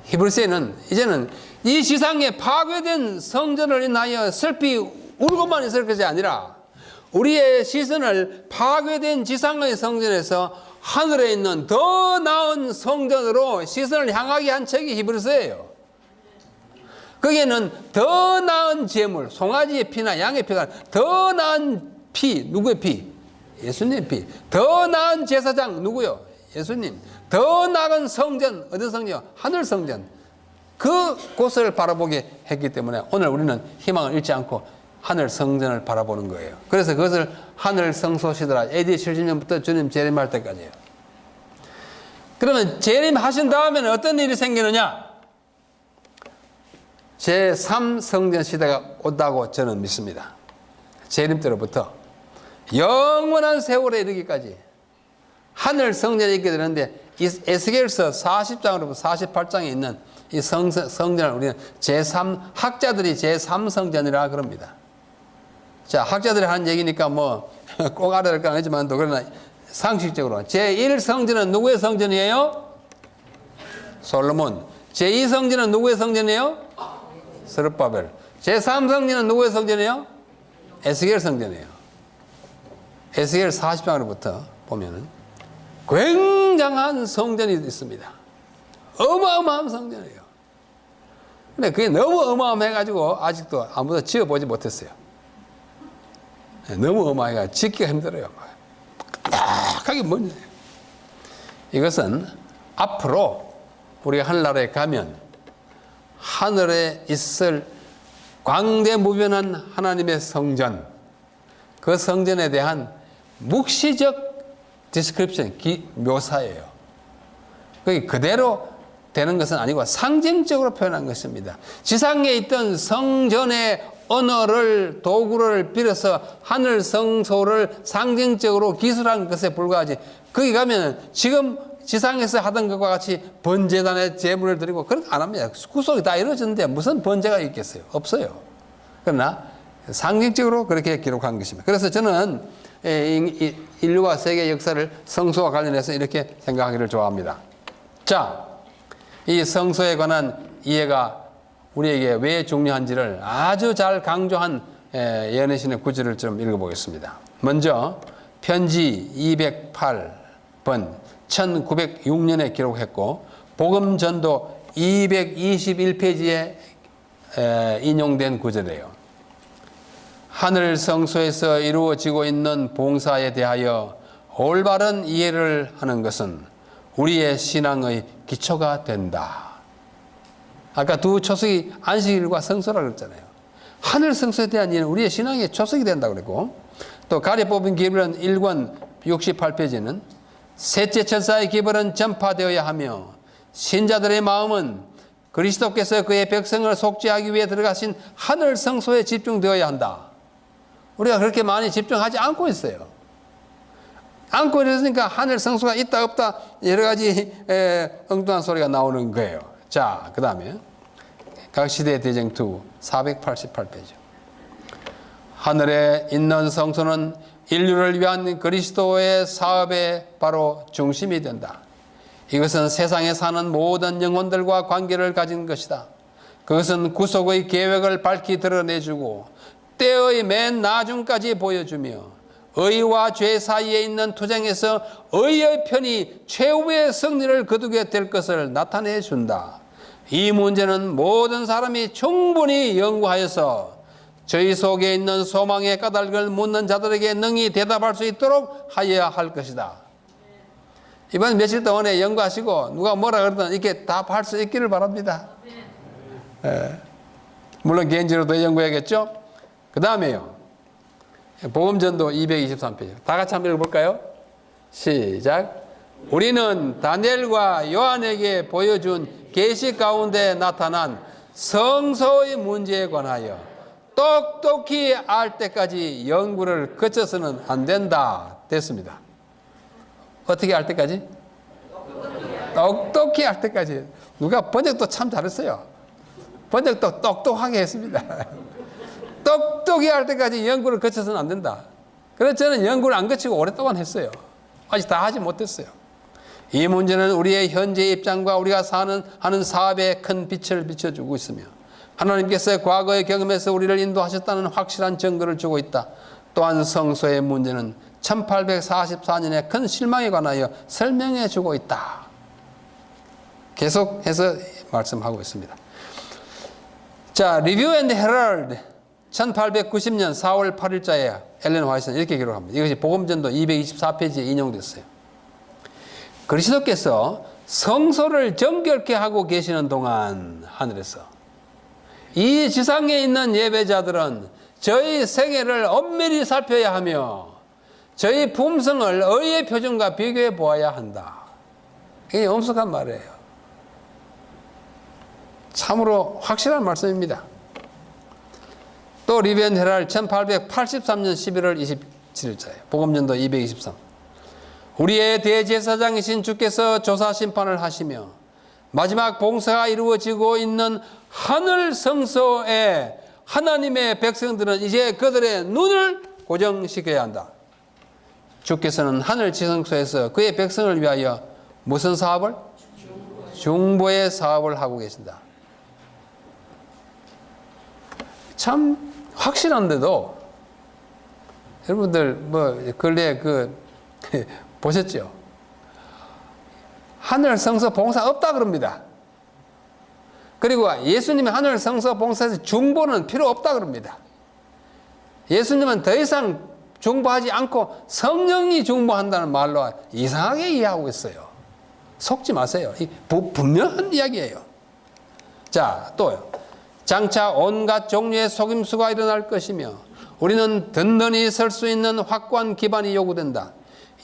Speaker 2: 히브리서에는 이제는 이 지상에 파괴된 성전을 인하여 슬피 울고만 있을 것이 아니라 우리의 시선을 파괴된 지상의 성전에서 하늘에 있는 더 나은 성전으로 시선을 향하게 한 책이 히브리서예요. 거기에는 더 나은 제물, 송아지의 피나 양의 피가 더 나은 피, 누구의 피? 예수님의 피. 더 나은 제사장 누구요? 예수님. 더 나은 성전, 어떤 성전이요? 하늘 성전. 그 곳을 바라보게 했기 때문에 오늘 우리는 희망을 잃지 않고 하늘 성전을 바라보는 거예요. 그래서 그것을 하늘 성소 시대라. AD 70년부터 주님 재림할 때까지예요. 그러면 재림하신 다음에는 어떤 일이 생기느냐? 제3성전 시대가 온다고 저는 믿습니다. 재림 때로부터 영원한 세월에 이르기까지 하늘 성전에 있게 되는데 이 에스겔서 40장으로부터 48장에 있는 이 성전을 우리는 학자들이 제3성전이라 그럽니다. 자, 학자들이 하는 얘기니까 뭐 꼭 알아야 될 건 아니지만 또 그러나 상식적으로 제1성전은 누구의 성전이에요? 솔로몬. 제2성전은 누구의 성전이에요? 스룹바벨. 제3성전은 누구의 성전이에요? 에스겔 성전이에요. 에스겔 40장으로부터 보면은 굉장한 성전이 있습니다. 어마어마한 성전이에요. 근데 그게 너무 어마어마해가지고 아직도 아무도 지어보지 못했어요. 너무 어마어마해가 짓기가 힘들어요. 딱하게 먼. 이것은 앞으로 우리가 하늘나라에 가면 하늘에 있을 광대무변한 하나님의 성전, 그 성전에 대한 묵시적 디스크립션, 묘사예요. 그게 그대로 되는 것은 아니고 상징적으로 표현한 것입니다. 지상에 있던 성전의 언어를, 도구를 빌어서 하늘 성소를 상징적으로 기술한 것에 불과하지, 거기 가면 지금 지상에서 하던 것과 같이 번제단에 제물을 드리고 그런 거 안 합니다. 구속이 다 이루어졌는데 무슨 번제가 있겠어요? 없어요. 그러나 상징적으로 그렇게 기록한 것입니다. 그래서 저는 인류와 세계 역사를 성소와 관련해서 이렇게 생각하기를 좋아합니다. 자, 이 성소에 관한 이해가 우리에게 왜 중요한지를 아주 잘 강조한 예언의 신의 구절을 좀 읽어보겠습니다. 먼저 편지 208번 1906년에 기록했고 복음전도 221페이지에 인용된 구절이에요. 하늘 성소에서 이루어지고 있는 봉사에 대하여 올바른 이해를 하는 것은 우리의 신앙의 기초가 된다. 아까 두 초석이 안식일과 성소라고 그랬잖아요. 하늘 성소에 대한 이해는 우리의 신앙의 초석이 된다고 그랬고, 또 가려 뽑은 기별은 1권 68페이지는 셋째 천사의 기별은 전파되어야 하며 신자들의 마음은 그리스도께서 그의 백성을 속죄하기 위해 들어가신 하늘 성소에 집중되어야 한다. 우리가 그렇게 많이 집중하지 않고 있어요. 않고 있으니까 하늘 성소가 있다 없다 여러 가지 엉뚱한 소리가 나오는 거예요. 자, 그 다음에 각 시대 대쟁투 488페이지. 하늘에 있는 성소는 인류를 위한 그리스도의 사업의 바로 중심이 된다. 이것은 세상에 사는 모든 영혼들과 관계를 가진 것이다. 그것은 구속의 계획을 밝히 드러내주고 때의 맨 나중까지 보여주며 의와 죄 사이에 있는 투쟁에서 의의 편이 최후의 승리를 거두게 될 것을 나타내 준다. 이 문제는 모든 사람이 충분히 연구하여서 저희 속에 있는 소망의 까닭을 묻는 자들에게 능히 대답할 수 있도록 하여야 할 것이다. 이번 며칠 동안에 연구하시고 누가 뭐라 그러든 이렇게 답할 수 있기를 바랍니다. 물론 개인적으로도 연구해야겠죠. 그 다음에요, 복음전도 223페이지 다 같이 한번 읽어볼까요? 시작. 우리는 다니엘과 요한에게 보여준 계시 가운데 나타난 성소의 문제에 관하여 똑똑히 알 때까지 연구를 거쳐서는 안 된다. 됐습니다. 어떻게 알 때까지? 똑똑히 알 때까지. 누가 번역도 참 잘했어요. 번역도 똑똑하게 했습니다. 똑똑히 할 때까지 연구를 거쳐서는 안 된다. 그래서 저는 연구를 안 거치고 오랫동안 했어요. 아직 다 하지 못했어요. 이 문제는 우리의 현재 입장과 우리가 하는 사업에 큰 빛을 비춰주고 있으며 하나님께서 과거의 경험에서 우리를 인도하셨다는 확실한 증거를 주고 있다. 또한 성소의 문제는 1844년의 큰 실망에 관하여 설명해 주고 있다. 계속해서 말씀하고 있습니다. 자, 리뷰 앤드 헤럴드 1890년 4월 8일자에 엘렌 화이트는 이렇게 기록합니다. 이것이 복음전도 224페이지에 인용됐어요. 그리스도께서 성소를 정결케 하고 계시는 동안 하늘에서 이 지상에 있는 예배자들은 저희 생애를 엄밀히 살펴야 하며 저희 품성을 의의 표준과 비교해 보아야 한다. 이게 엄숙한 말이에요. 참으로 확실한 말씀입니다. 또 리벤 헤랄 1883년 11월 27일자에 복음전도 223. 우리의 대제사장이신 주께서 조사 심판을 하시며 마지막 봉사가 이루어지고 있는 하늘 성소에 하나님의 백성들은 이제 그들의 눈을 고정시켜야 한다. 주께서는 하늘 지성소에서 그의 백성을 위하여 무슨 사업을? 중보의 사업을 하고 계신다. 참 확실한데도 여러분들 뭐 근래 보셨죠? 하늘 성소 봉사 없다 그럽니다. 그리고 예수님이 하늘 성소 봉사에서 중보는 필요 없다 그럽니다. 예수님은 더 이상 중보하지 않고 성령이 중보한다는 말로 이상하게 이해하고 있어요. 속지 마세요. 분명한 이야기예요. 자, 또요. 장차 온갖 종류의 속임수가 일어날 것이며 우리는 든든히 설 수 있는 확고한 기반이 요구된다.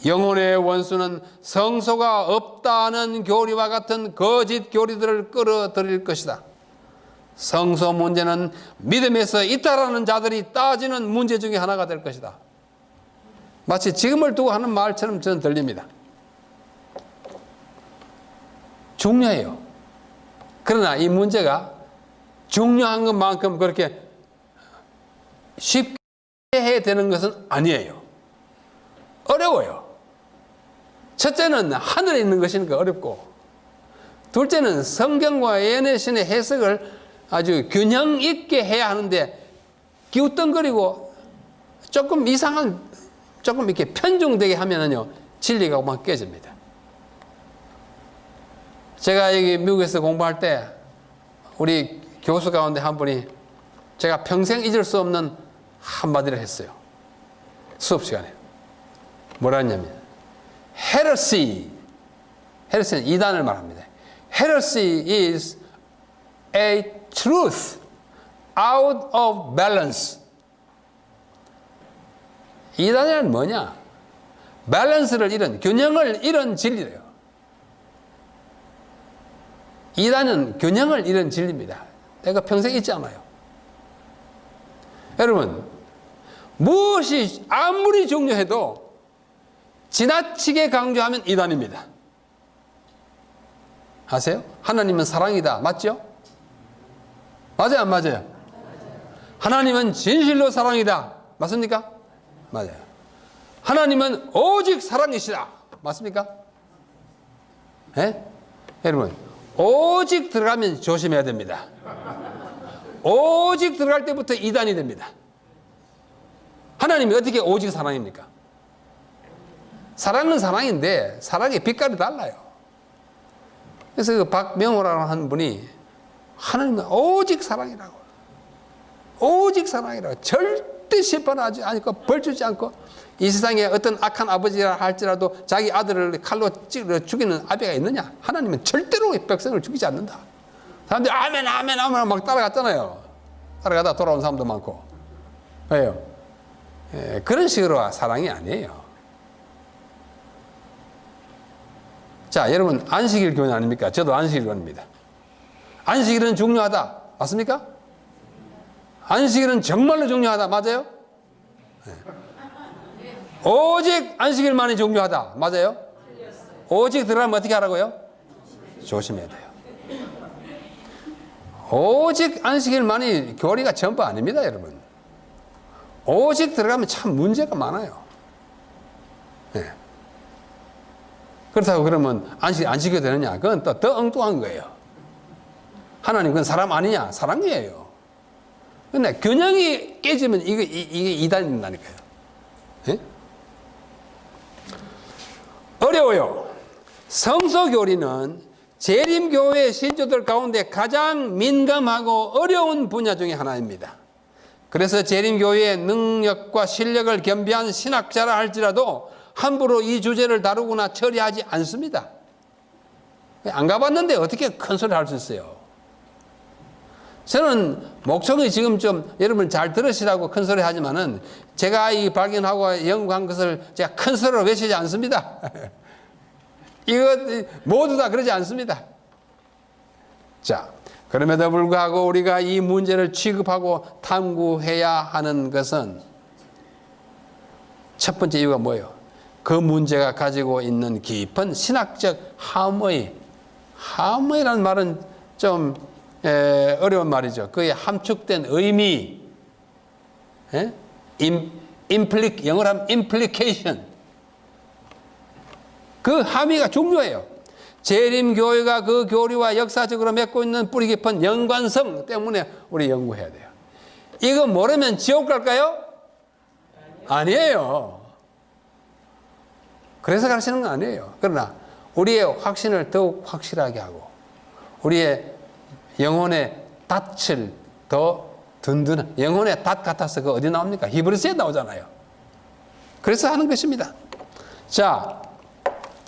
Speaker 2: 영혼의 원수는 성소가 없다는 교리와 같은 거짓 교리들을 끌어들일 것이다. 성소 문제는 믿음에서 이탈하는 자들이 따지는 문제 중에 하나가 될 것이다. 마치 지금을 두고 하는 말처럼 저는 들립니다. 중요해요. 그러나 이 문제가 중요한 것만큼 그렇게 쉽게 해야 되는 것은 아니에요. 어려워요. 첫째는 하늘에 있는 것이니까 어렵고, 둘째는 성경과 예언의 신의 해석을 아주 균형 있게 해야 하는데 기웃덩거리고 조금 이상한, 조금 이렇게 편중되게 하면은요 진리가 막 깨집니다. 제가 여기 미국에서 공부할 때 우리 교수 가운데 한 분이 제가 평생 잊을 수 없는 한마디를 했어요. 수업 시간에. 뭐라 했냐면 heresy. heresy는 이단을 말합니다. heresy is a truth out of balance. 이단이란 뭐냐? 밸런스를 잃은, 균형을 잃은 진리래요. 이단은 균형을 잃은 진리입니다. 내가 평생 잊지 않아요. 여러분, 무엇이 아무리 중요해도 지나치게 강조하면 이단입니다. 아세요? 하나님은 사랑이다. 맞죠? 맞아요, 안 맞아요? 하나님은 진실로 사랑이다. 맞습니까? 맞아요. 하나님은 오직 사랑이시다. 맞습니까? 예? 여러분, 오직 들어가면 조심해야 됩니다. 오직 들어갈 때부터 이단이 됩니다. 하나님이 어떻게 오직 사랑입니까? 사랑은 사랑인데 사랑의 빛깔이 달라요. 그래서 그 박명호라는 한 분이 하나님은 오직 사랑이라고, 오직 사랑이라고, 절대 심판하지 않고 벌 주지 않고, 이 세상에 어떤 악한 아버지라 할지라도 자기 아들을 칼로 찔러 죽이는 아비가 있느냐? 하나님은 절대로 백성을 죽이지 않는다. 사람들이 아멘 아멘 아멘 막 따라갔잖아요. 따라가다 돌아온 사람도 많고. 왜요? 예, 그런 식으로 사랑이 아니에요. 자, 여러분, 안식일 교회 아닙니까? 저도 안식일 교회입니다. 안식일은 중요하다. 맞습니까? 안식일은 정말로 중요하다. 맞아요? 네. 오직 안식일만이 중요하다. 맞아요? 오직 들어가면 어떻게 하라고요? 조심해야 돼요. 오직 안식일만이 교리가 전부 아닙니다, 여러분. 오직 들어가면 참 문제가 많아요. 네. 그렇다고 그러면 안식이 되느냐? 그건 또 더 엉뚱한 거예요. 하나님, 그건 사람 아니냐? 사랑이에요. 근데 균형이 깨지면 이게 이단이 된다니까요. 예? 어려워요. 성서교리는 재림교회 신조들 가운데 가장 민감하고 어려운 분야 중에 하나입니다. 그래서 재림교회의 능력과 실력을 겸비한 신학자라 할지라도 함부로 이 주제를 다루거나 처리하지 않습니다. 안 가봤는데 어떻게 큰 소리 할 수 있어요? 저는 목청이 지금 좀 여러분 잘 들으시라고 큰 소리 하지만은 제가 이 발견하고 연구한 것을 제가 큰 소리로 외치지 않습니다. 이거 모두 다 그러지 않습니다. 자, 그럼에도 불구하고 우리가 이 문제를 취급하고 탐구해야 하는 것은 첫 번째 이유가 뭐예요? 그 문제가 가지고 있는 깊은 신학적 함의라는 말은 좀 어려운 말이죠. 그의 함축된 의미, 영어로 하면 implication. 그 함의가 중요해요. 재림교회가 그 교리와 역사적으로 맺고 있는 뿌리 깊은 연관성 때문에 우리 연구해야 돼요. 이거 모르면 지옥 갈까요? 아니에요. 그래서 가르치는 건 아니에요. 그러나 우리의 확신을 더욱 확실하게 하고 우리의 영혼의 닻을 더 든든한, 영혼의 닻 같아서 그 어디 나옵니까? 히브리서에 나오잖아요. 그래서 하는 것입니다. 자,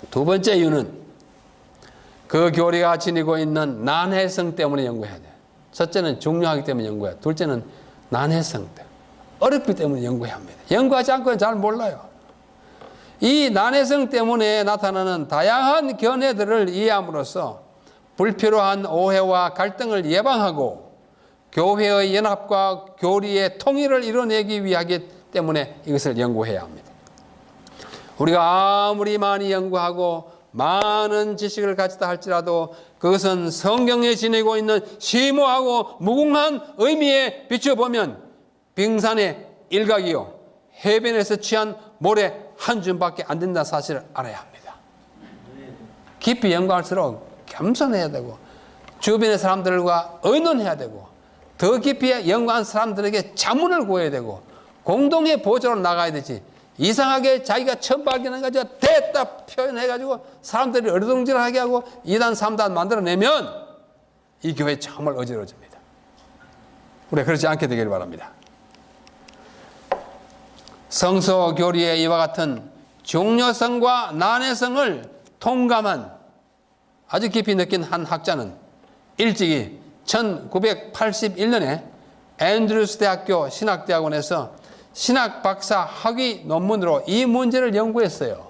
Speaker 2: 두 번째 이유는 그 교리가 지니고 있는 난해성 때문에 연구해야 돼요. 첫째는 중요하기 때문에 연구해야 돼요. 둘째는 난해성 때문에, 어렵기 때문에 연구해야 합니다. 연구하지 않고는 잘 몰라요. 이 난해성 때문에 나타나는 다양한 견해들을 이해함으로써 불필요한 오해와 갈등을 예방하고 교회의 연합과 교리의 통일을 이뤄내기 위하기 때문에 이것을 연구해야 합니다. 우리가 아무리 많이 연구하고 많은 지식을 가지다 할지라도 그것은 성경에 지니고 있는 심오하고 무궁한 의미에 비춰보면 빙산의 일각이요 해변에서 취한 모래 한 줌밖에 안 된다는 사실을 알아야 합니다. 깊이 연구할수록 겸손해야 되고 주변의 사람들과 의논해야 되고 더 깊이 연구한 사람들에게 자문을 구해야 되고 공동의 보조로 나가야 되지, 이상하게 자기가 처음 발견해가지고 됐다 표현해가지고 사람들이 어리둥절하게 하고 2단, 3단 만들어내면 이 교회 정말 어지러워집니다. 우리가 그렇지 않게 되기를 바랍니다. 성서 교리의 이와 같은 중요성과 난해성을 통감한 아주 깊이 느낀 한 학자는 일찍이 1981년에 앤드루스 대학교 신학대학원에서 신학 박사 학위 논문으로 이 문제를 연구했어요.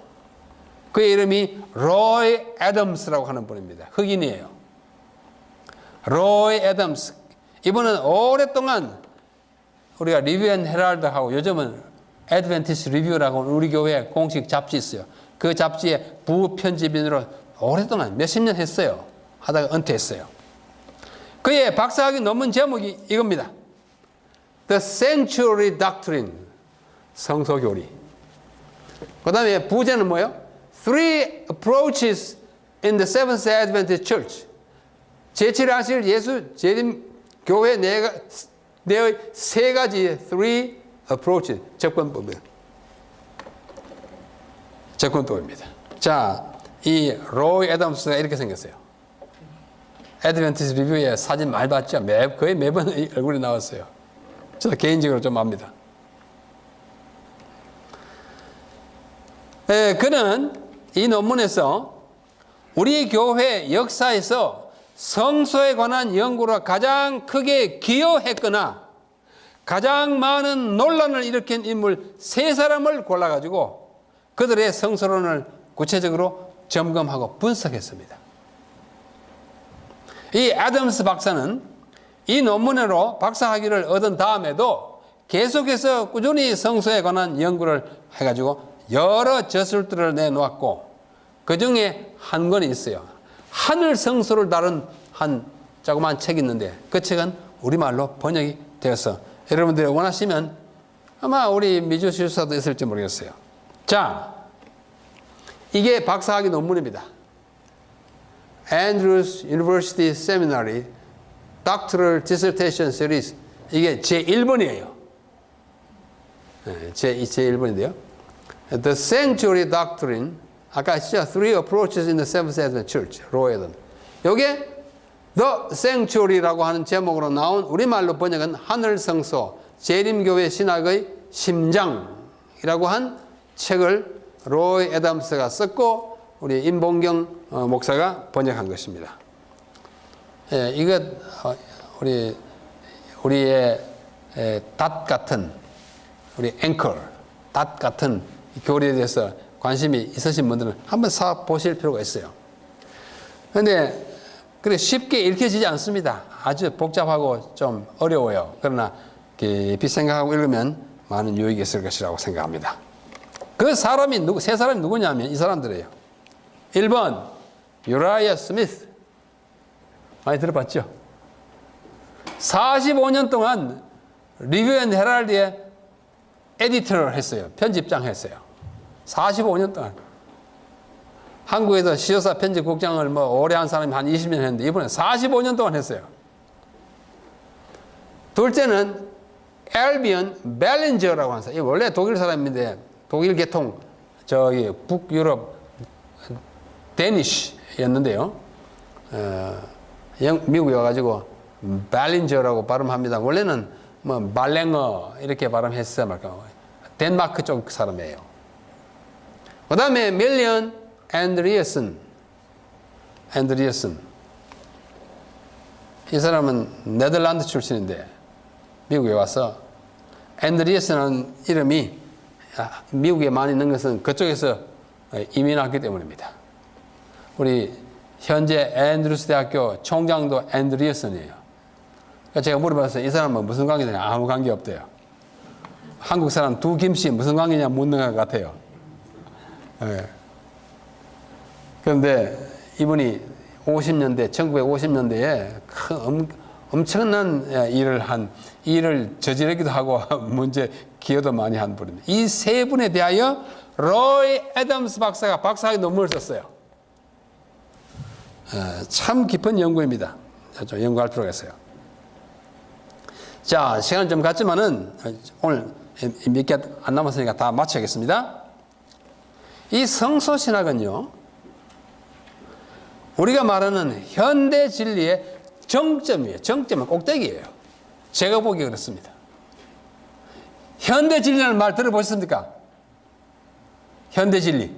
Speaker 2: 그의 이름이 로이 애덤스라고 하는 분입니다. 흑인이에요. 로이 애덤스. 이분은 오랫동안 우리가 리뷰 앤 헤럴드하고 요즘은 애드벤티스트 리뷰라고 우리 교회 공식 잡지 있어요. 그 잡지의 부편집인으로 오랫동안 몇십 년 했어요. 하다가 은퇴했어요. 그의 박사학위 논문 제목이 이겁니다. The Sanctuary Doctrine, 성소교리. 그 다음에 부제는 뭐예요? Three Approaches in the Seventh-day Adventist Church. 제7하실 예수 재림 교회 내의 세 가지 three approaches, 접근법이에요. 접근법입니다. 자, 이 로이 애덤스가 이렇게 생겼어요. 애드벤티스트 리뷰에 사진 많이 봤죠? 거의 매번 얼굴이 나왔어요. 저도 개인적으로 좀 압니다. 그는 이 논문에서 우리 교회 역사에서 성소에 관한 연구로 가장 크게 기여했거나 가장 많은 논란을 일으킨 인물 세 사람을 골라가지고 그들의 성서론을 구체적으로 점검하고 분석했습니다. 이 애덤스 박사는 이 논문으로 박사학위를 얻은 다음에도 계속해서 꾸준히 성서에 관한 연구를 해가지고 여러 저술들을 내놓았고 그 중에 한 권이 있어요. 하늘 성소를 다룬 한 조그만 책이 있는데 그 책은 우리말로 번역이 되어서 여러분들이 원하시면 아마 우리 미주 실사도 있을지 모르겠어요. 자, 이게 박사학위 논문입니다. Andrews University Seminary Doctoral Dissertation Series. 이게 제1번이에요. 제1번인데요. The Sanctuary Doctrine. 아까 아시죠? Three Approaches in the Seventh-day Adventist Church. 로에든. 요게 The Sanctuary라고 하는 제목으로 나온 우리말로 번역은 하늘성소, 재림교회 신학의 심장이라고 한 책을 로이 애덤스가 썼고 우리 임봉경 목사가 번역한 것입니다. 이것 우리의 닷 같은 우리 앵커, 닷 같은 교리에 대해서 관심이 있으신 분들은 한번 보실 필요가 있어요. 그런데 그래 쉽게 읽혀지지 않습니다. 아주 복잡하고 좀 어려워요. 그러나 깊이 생각하고 읽으면 많은 유익이 있을 것이라고 생각합니다. 그 사람이 세 사람이 누구냐면 이 사람들이에요. 1번 유라이아 스미스. 많이 들어봤죠? 45년 동안 리뷰 앤 헤럴드의 에디터를 했어요. 편집장 했어요. 45년 동안. 한국에서 시조사 편집국장을 오래 한 사람이 한 20년 했는데 이번에 45년 동안 했어요. 둘째는 엘비언 벨린저라고 하는 사람. 원래 독일 사람인데 독일 계통 북유럽 데니쉬였는데요. 미국에 와가지고 벨린저라고 발음합니다. 원래는 발랭어 이렇게 발음했어요. 덴마크 쪽 사람이에요. 그 다음에 밀리언 앤드리어슨. 이 사람은 네덜란드 출신인데 미국에 와서 앤드리어슨이라는 이름이 미국에 많이 있는 것은 그쪽에서 이민했기 때문입니다. 우리 현재 앤드루스 대학교 총장도 앤드리어슨이에요. 그러니까 제가 물어봤어요. 이 사람은 무슨 관계냐? 아무 관계 없대요. 한국 사람 두 김씨 무슨 관계냐 묻는 것 같아요. 네. 그런데 이분이 1950년대에 엄청난 일을 저지르기도 하고 문제 기여도 많이 한 분입니다. 이 세 분에 대하여 로이 애덤스 박사가 박사학위 논문을 썼어요. 참 깊은 연구입니다. 좀 연구할 필요가 있어요. 자, 시간 좀 갔지만은 오늘 몇 개 안 남았으니까 다 마쳐야겠습니다. 이 성소신학은요, 우리가 말하는 현대 진리의 정점이에요. 정점은 꼭대기예요. 제가 보기에 그렇습니다. 현대 진리라는 말 들어보셨습니까? 현대 진리.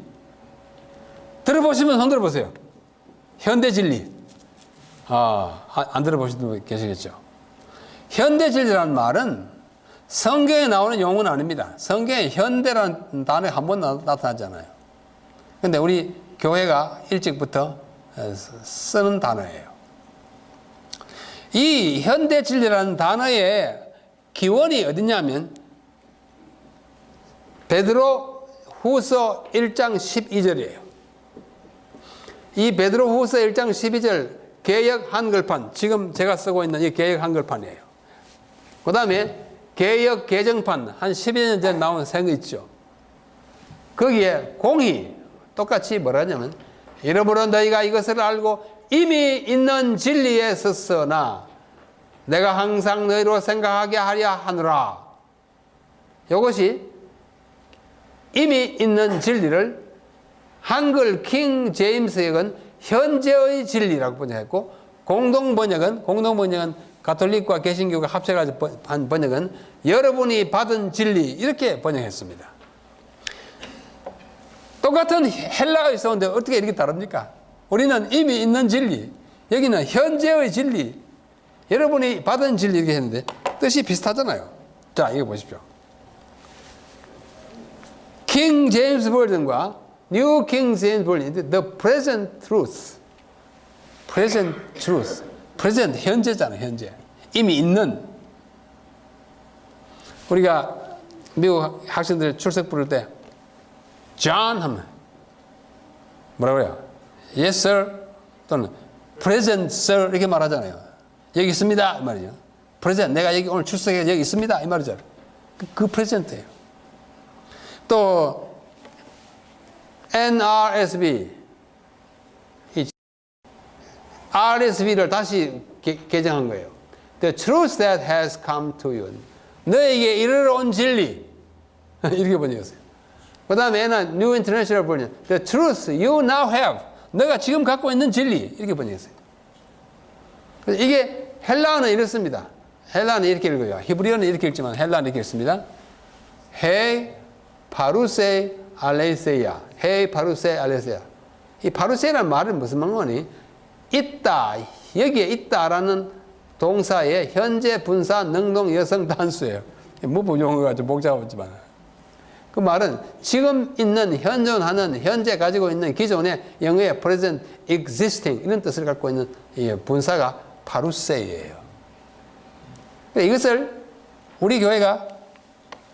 Speaker 2: 들어보시면 손 들어보세요. 현대 진리. 안 들어보신 분 계시겠죠? 현대 진리라는 말은 성경에 나오는 용어는 아닙니다. 성경에 현대라는 단어가 한 번 나타나잖아요. 근데 우리 교회가 일찍부터 쓰는 단어예요. 이 현대 진리라는 단어의 기원이 어디냐면 베드로 후서 1장 12절이에요. 이 베드로 후서 1장 12절 개역 한글판, 지금 제가 쓰고 있는 이 개역 한글판이에요. 그 다음에 개역 개정판, 한 12년 전에 나온 새 거 있죠. 거기에 공히 똑같이 뭐라 하냐면, 이러므로 너희가 이것을 알고 이미 있는 진리에 서서나 내가 항상 너희로 생각하게 하려 하노라. 이것이 이미 있는 진리를 한글 킹 제임스역은 현재의 진리라고 번역했고, 공동번역은 가톨릭과 개신교가 합쳐가지고 한 번역은 여러분이 받은 진리, 이렇게 번역했습니다. 똑같은 헬라어에 썼는데 어떻게 이렇게 다릅니까? 우리는 이미 있는 진리, 여기는 현재의 진리, 여러분이 받은 진리, 이렇게 했는데 뜻이 비슷하잖아요. 자, 이거 보십시오. 킹 제임스 버전과 뉴 킹 제임스 버전인데 the present truth, present 현재잖아요. 현재 이미 있는. 우리가 미국 학생들 출석 부를 때 John 하면 뭐라고 해요? Yes sir 또는 present sir 이렇게 말하잖아요. 여기 있습니다 이 말이죠. present, 내가 여기 오늘 출석해 여기 있습니다 이 말이죠. 그 present예요. 또 NRSV, RSV를 다시 개정한 거예요. The truth that has come to you. 너에게 이르러 온 진리. 이렇게 번역했어요. 그 다음에 N은 New International Version. The truth you now have. 너가 지금 갖고 있는 진리. 이렇게 번역했어요. 그래서 이게 헬라어는 이렇습니다. 헬라어는 이렇게 읽어요. 히브리어는 이렇게 읽지만 헬라어는 이렇게 읽습니다. 헤 파루세 알레세야. 헤 파루세 알레세야. 이 파루세라는 말은 무슨 말이니? 있다, 여기에 있다라는 동사의 현재 분사 능동 여성 단수예요. 무부 용어가 좀 복잡하지만 그 말은 지금 있는, 현존하는, 현재 가지고 있는 기존의 영어의 present existing 이런 뜻을 갖고 있는 이 분사가 파루세예요. 이것을 우리 교회가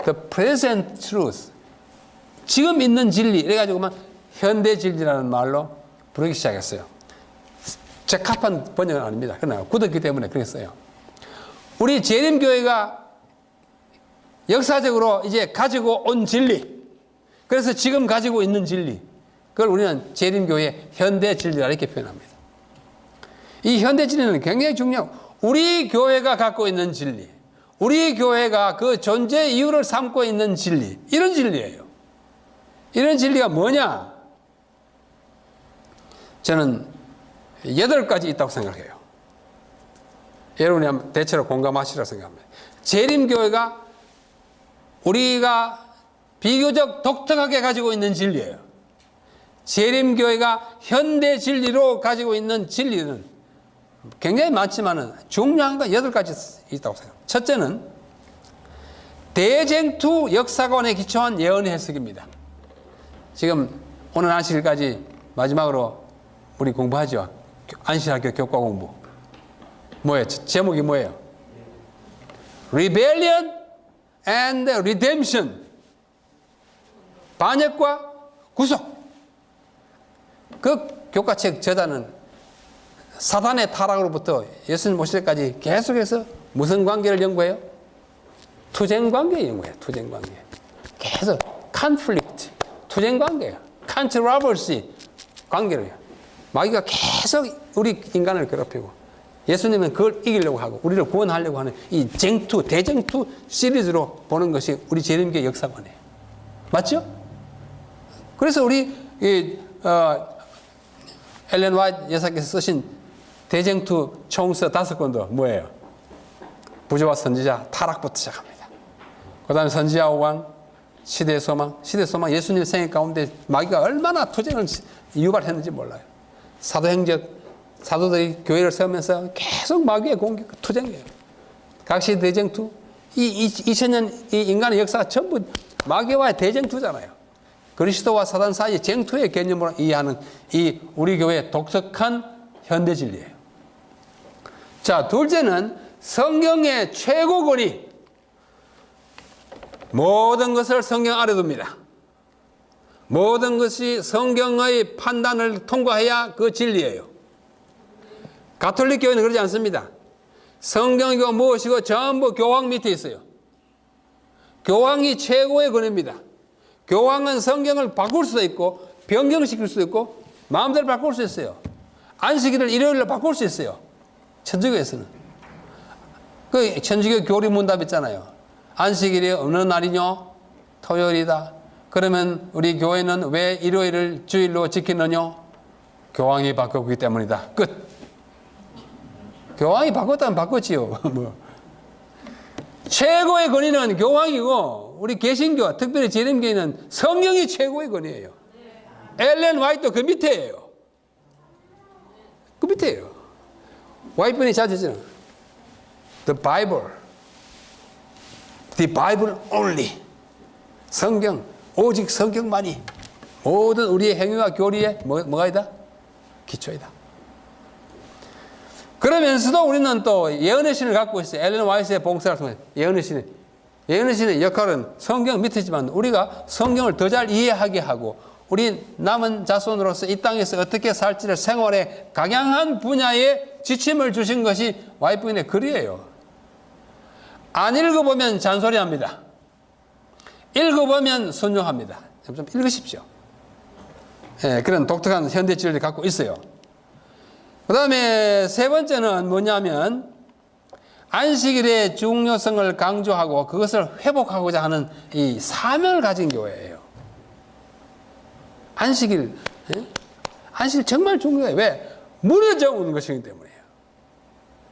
Speaker 2: the present truth, 지금 있는 진리 이래가지고만 현대 진리라는 말로 부르기 시작했어요. 적합한 번역은 아닙니다. 그러나 굳었기 때문에 그렇게 써요. 우리 재림교회가 역사적으로 이제 가지고 온 진리, 그래서 지금 가지고 있는 진리, 그걸 우리는 재림교회의 현대 진리라 이렇게 표현합니다. 이 현대 진리는 굉장히 중요하고, 우리 교회가 갖고 있는 진리, 우리 교회가 그 존재 이유를 삼고 있는 진리, 이런 진리예요. 이런 진리가 뭐냐? 저는 8가지 있다고 생각해요. 여러분이 한번 대체로 공감하시라고 생각합니다. 재림교회가 우리가 비교적 독특하게 가지고 있는 진리예요. 재림교회가 현대 진리로 가지고 있는 진리는 굉장히 많지만 중요한 건 8가지 있다고 생각합니다. 첫째는 대쟁투 역사관에 기초한 예언의 해석입니다. 지금 오늘 안식일까지 마지막으로 우리 공부하죠. 안식학교 교과 공부. 뭐예요? 제목이 뭐예요? Rebellion and Redemption. 반역과 구속. 그 교과책 저자는 사단의 타락으로부터 예수님 오실 때까지 계속해서 무슨 관계를 연구해요? 투쟁 관계 연구해요. 투쟁 관계. 계속 conflict, 투쟁 관계예요. controversy 관계를 해요. 마귀가 계속 우리 인간을 괴롭히고 예수님은 그걸 이기려고 하고 우리를 구원하려고 하는 이 쟁투, 대쟁투 시리즈로 보는 것이 우리 재림교회 역사관이에요. 맞죠? 그래서 우리 엘렌 화이트 여사께서 쓰신 대쟁투 총서 5권도 뭐예요? 부조와 선지자 타락부터 시작합니다. 그 다음에 선지자 오강, 시대의 소망. 시대의 소망, 예수님 생애 가운데 마귀가 얼마나 투쟁을 유발했는지 몰라요. 사도들이 교회를 세우면서 계속 마귀의 공격, 투쟁이에요. 각시 대쟁투. 이 2000년 이 인간의 역사가 전부 마귀와의 대쟁투잖아요. 그리스도와 사단 사이의 쟁투의 개념으로 이해하는 이 우리 교회의 독특한 현대 진리예요. 자, 둘째는 성경의 최고 권위. 모든 것을 성경 아래 둡니다. 모든 것이 성경의 판단을 통과해야 그 진리예요. 가톨릭 교회는 그러지 않습니다. 성경이고 무엇이고 전부 교황 밑에 있어요. 교황이 최고의 권위입니다. 교황은 성경을 바꿀 수도 있고 변경시킬 수도 있고 마음대로 바꿀 수 있어요. 안식일을 일요일로 바꿀 수 있어요. 천주교에서는. 그 천주교 교리 문답 있잖아요. 안식일이 어느 날이뇨? 토요일이다. 그러면 우리 교회는 왜 일요일을 주일로 지키느냐? 교황이 바꿨기 때문이다. 끝. 교황이 바꿨다면 바꿨지요. 뭐. 최고의 권위는 교황이고 우리 개신교, 특별히 재림교회는 성경이 최고의 권위예요. 엘렌 화이트 그 밑에예요. 그 밑에예요. 와이프는 자주 하잖아. The Bible. The Bible only. 성경, 오직 성경만이 모든 우리의 행위와 교리에 뭐가 있다? 기초이다. 그러면서도 우리는 또 예언의 신을 갖고 있어요. 엘렌 화이트의 봉사를 통해 예언의 신의 역할은 성경 밑이지만 우리가 성경을 더 잘 이해하게 하고 우리 남은 자손으로서 이 땅에서 어떻게 살지를 생활에 각양한 분야의 지침을 주신 것이 와이프인의 글이에요. 안 읽어보면 잔소리합니다. 읽어보면 순종합니다. 좀 읽으십시오. 예, 그런 독특한 현대 진리를 갖고 있어요. 그 다음에 세 번째는 뭐냐면 안식일의 중요성을 강조하고 그것을 회복하고자 하는 이 사명을 가진 교회예요. 안식일 정말 중요해요. 왜? 무너져 오는 것이기 때문이에요.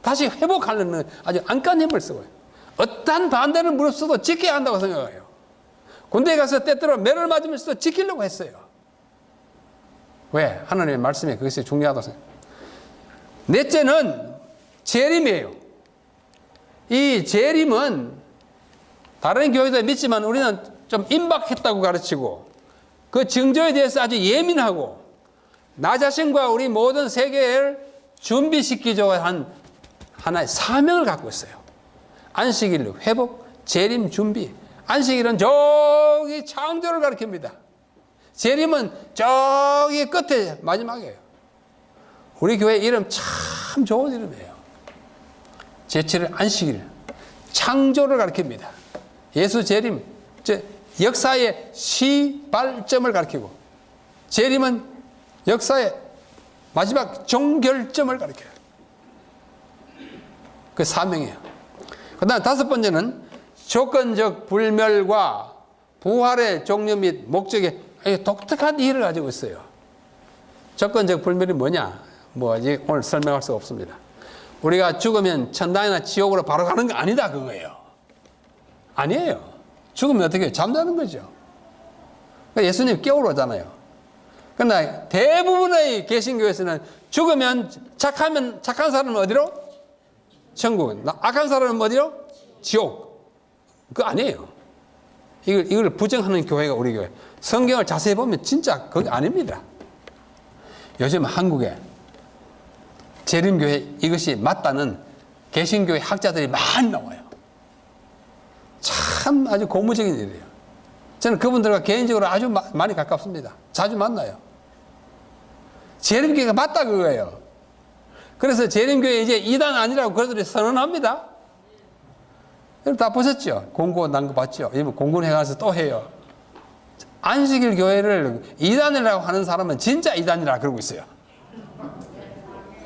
Speaker 2: 다시 회복하려는 아주 안간 힘을 쓰고요. 어떠한 반대를 무릅쓰도 지켜야 한다고 생각해요. 군대에 가서 때때로 매를 맞으면서도 지키려고 했어요. 왜? 하나님의 말씀에 그것이 중요하다고 생각해요. 넷째는 재림이에요. 이 재림은 다른 교회도 믿지만 우리는 좀 임박했다고 가르치고 그 징조에 대해서 아주 예민하고 나 자신과 우리 모든 세계를 준비시키려고 한 하나의 사명을 갖고 있어요. 안식일 회복, 재림 준비. 안식일은 저기 창조를 가리킵니다. 재림은 저기 끝에 마지막이에요. 우리 교회 이름 참 좋은 이름이에요. 제7일 안식일, 창조를 가리킵니다. 예수 재림, 역사의 시발점을 가리키고 재림은 역사의 마지막 종결점을 가리켜요. 그 사명이에요. 그 다음 다섯 번째는 조건적 불멸과 부활의 종류 및 목적에 독특한 이해를 가지고 있어요. 조건적 불멸이 뭐냐? 오늘 설명할 수가 없습니다. 우리가 죽으면 천당이나 지옥으로 바로 가는 거 아니다 그거예요. 아니에요. 죽으면 어떻게 해요? 잠자는 거죠. 예수님 깨우러 오잖아요. 그러나 대부분의 개신교에서는 죽으면 착한 사람은 어디로? 천국. 악한 사람은 어디로? 지옥. 그거 아니에요. 이걸 부정하는 교회가 우리 교회. 성경을 자세히 보면 진짜 그게 아닙니다. 요즘 한국에 재림교회 이것이 맞다는 개신교회 학자들이 많이 나와요. 참 아주 고무적인 일이에요. 저는 그분들과 개인적으로 아주 많이 가깝습니다. 자주 만나요. 재림교회가 맞다 그거예요. 그래서 재림교회 이제 이단 아니라고 그들이 선언합니다. 여러분 다 보셨죠? 공고 난 거 봤죠? 이번 공군회 가서 또 해요. 안식일 교회를 이단이라고 하는 사람은 진짜 이단이라 그러고 있어요.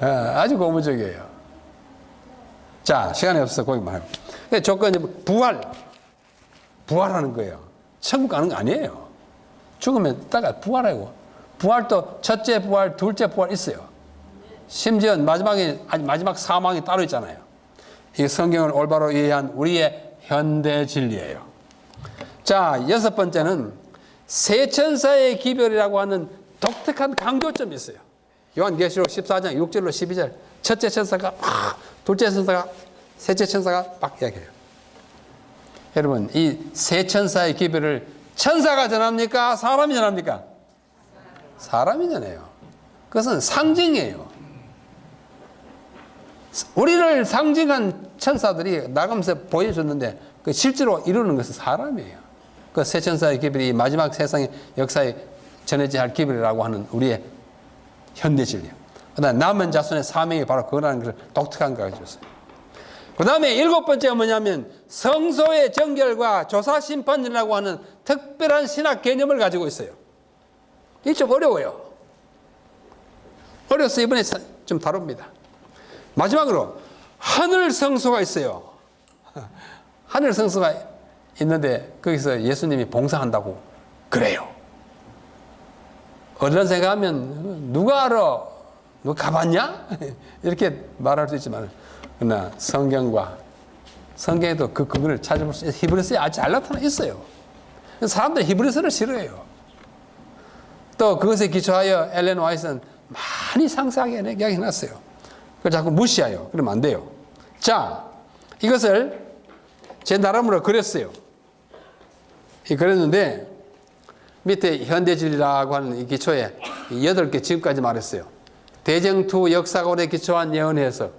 Speaker 2: 아주 고무적이에요. 자, 시간이 없어서 거기만 하고. 조건이 부활하는 거예요. 천국 가는 거 아니에요. 죽으면 따가 부활하고. 부활도 첫째 부활, 둘째 부활 있어요. 심지어 마지막 사망이 따로 있잖아요. 이 성경을 올바로 이해한 우리의 현대 진리예요. 자, 여섯 번째는 세 천사의 기별이라고 하는 독특한 강조점이 있어요. 요한계시록 14장 6절로 12절. 첫째 천사가 막, 둘째 천사가, 셋째 천사가 막 이야기해요. 여러분, 이 세 천사의 기별을 천사가 전합니까? 사람이 전합니까? 사람이 전해요. 그것은 상징이에요. 우리를 상징한 천사들이 나가면서 보여줬는데 그 실제로 이루는 것은 사람이에요. 그 세 천사의 기별이 마지막 세상의 역사에 전해져야 할 기별이라고 하는 우리의 현대 진리. 그다음에 남은 자손의 사명이 바로 그거라는 것을 독특한 걸 가져줬어요. 그 다음에 일곱 번째가 뭐냐면 성소의 정결과 조사 심판이라고 하는 특별한 신학 개념을 가지고 있어요. 이게 좀 어려워요. 어려서 이번에 좀 다룹니다. 마지막으로 하늘 성소가 있어요. 하늘 성소가 있는데 거기서 예수님이 봉사한다고 그래요. 어떤 생각하면 누가 알아? 너 가봤냐? 이렇게 말할 수 있지만 그러나 성경에도 그걸 찾아볼 수 있어요. 히브리서에 아주 잘 나타나 있어요. 사람들이 히브리서를 싫어해요. 또 그것에 기초하여 엘렌 화이트는 많이 상세하게 이야기해놨어요. 그걸 자꾸 무시해요. 그러면 안 돼요. 자, 이것을 제 나름으로 그렸어요. 그랬는데 밑에 현대진리라고 하는 이 기초에 8개 지금까지 말했어요. 대쟁투 역사론에 기초한 예언 해석,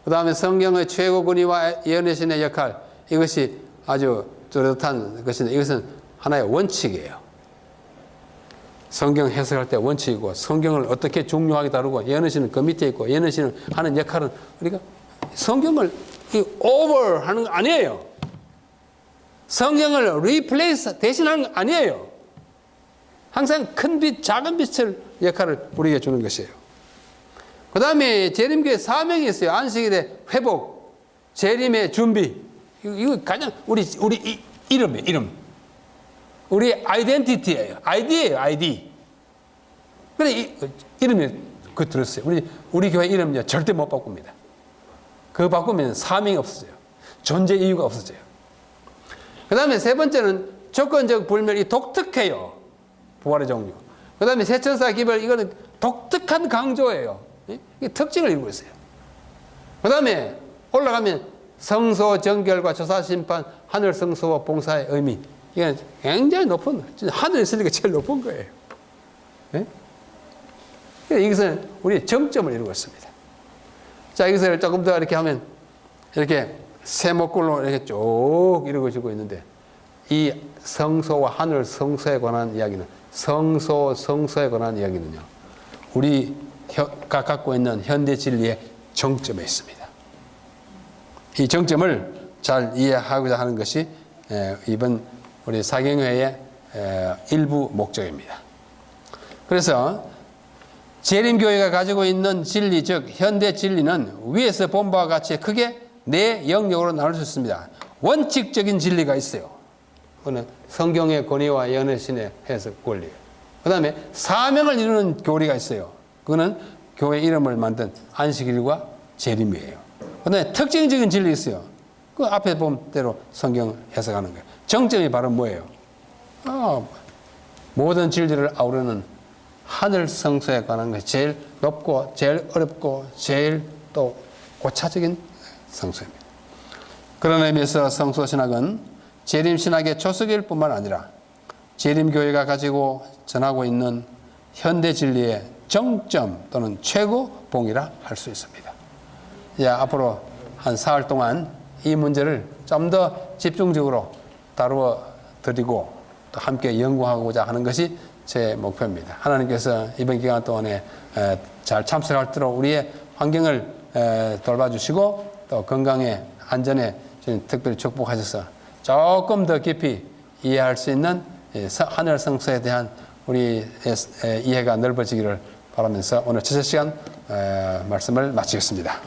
Speaker 2: 그 다음에 성경의 최고 권위와 예언의 신의 역할, 이것이 아주 뚜렷한 것인데 이것은 하나의 원칙이에요. 성경 해석할 때 원칙이고 성경을 어떻게 중요하게 다루고 예언의 신은 그 밑에 있고 예언의 신은 하는 역할은 우리가 성경을 오버하는 거 아니에요. 성경을 리플레이스 대신하는 거 아니에요. 항상 큰 빛, 작은 빛을 역할을 우리에게 주는 것이에요. 그 다음에 재림교회 사명이 있어요. 안식일의 회복, 재림의 준비. 이거 가장 우리 이름이에요. 이름. 우리 아이덴티티예요. 아이디예요. 아이디. 그래 이름이 그 들었어요. 우리 교회 이름은요 절대 못 바꿉니다. 그거 바꾸면 사명이 없어져요. 존재 이유가 없어져요. 그 다음에 세 번째는 조건적 불멸이 독특해요. 부활의 종류. 그 다음에 세천사 기별, 이거는 독특한 강조예요. 이게 특징을 이루고 있어요. 그 다음에 올라가면 성소 정결과 조사 심판, 하늘 성소와 봉사의 의미. 이건 굉장히 높은, 하늘에 있으니까 제일 높은 거예요. 네? 이것은 우리의 정점을 이루고 있습니다. 자, 이것을 조금 더 이렇게 하면 이렇게 세목골로 이렇게 쭉 이루어지고 있는데 이 성소와 하늘 성소에 관한 이야기는 성소에 관한 이야기는요. 우리가 갖고 있는 현대 진리의 정점에 있습니다. 이 정점을 잘 이해하고자 하는 것이 이번 우리 사경회의 일부 목적입니다. 그래서 재림교회가 가지고 있는 진리, 즉 현대 진리는 위에서 본 바와 같이 크게 네 영역으로 나눌 수 있습니다. 원칙적인 진리가 있어요. 그거는 성경의 권위와 예언의 신의 해석 권리. 그 다음에 사명을 이루는 교리가 있어요. 그거는 교회 이름을 만든 안식일과 재림이에요. 그 다음에 특징적인 진리 있어요. 그 앞에 본 대로 성경 해석하는 거예요. 정점이 바로 뭐예요? 모든 진리를 아우르는 하늘 성소에 관한 것이 제일 높고 제일 어렵고 제일 또 고차적인 성소입니다. 그런 의미에서 성소신학은 재림신학의 초석일 뿐만 아니라 재림교회가 가지고 전하고 있는 현대 진리의 정점 또는 최고봉이라 할 수 있습니다. 앞으로 한 사흘 동안 이 문제를 좀 더 집중적으로 다루어 드리고 또 함께 연구하고자 하는 것이 제 목표입니다. 하나님께서 이번 기간 동안에 잘 참석할도록 우리의 환경을 돌봐주시고 또 건강에 안전에 특별히 축복하셔서 조금 더 깊이 이해할 수 있는 하늘 성소에 대한 우리 이해가 넓어지기를 바라면서 오늘 첫째 시간 말씀을 마치겠습니다.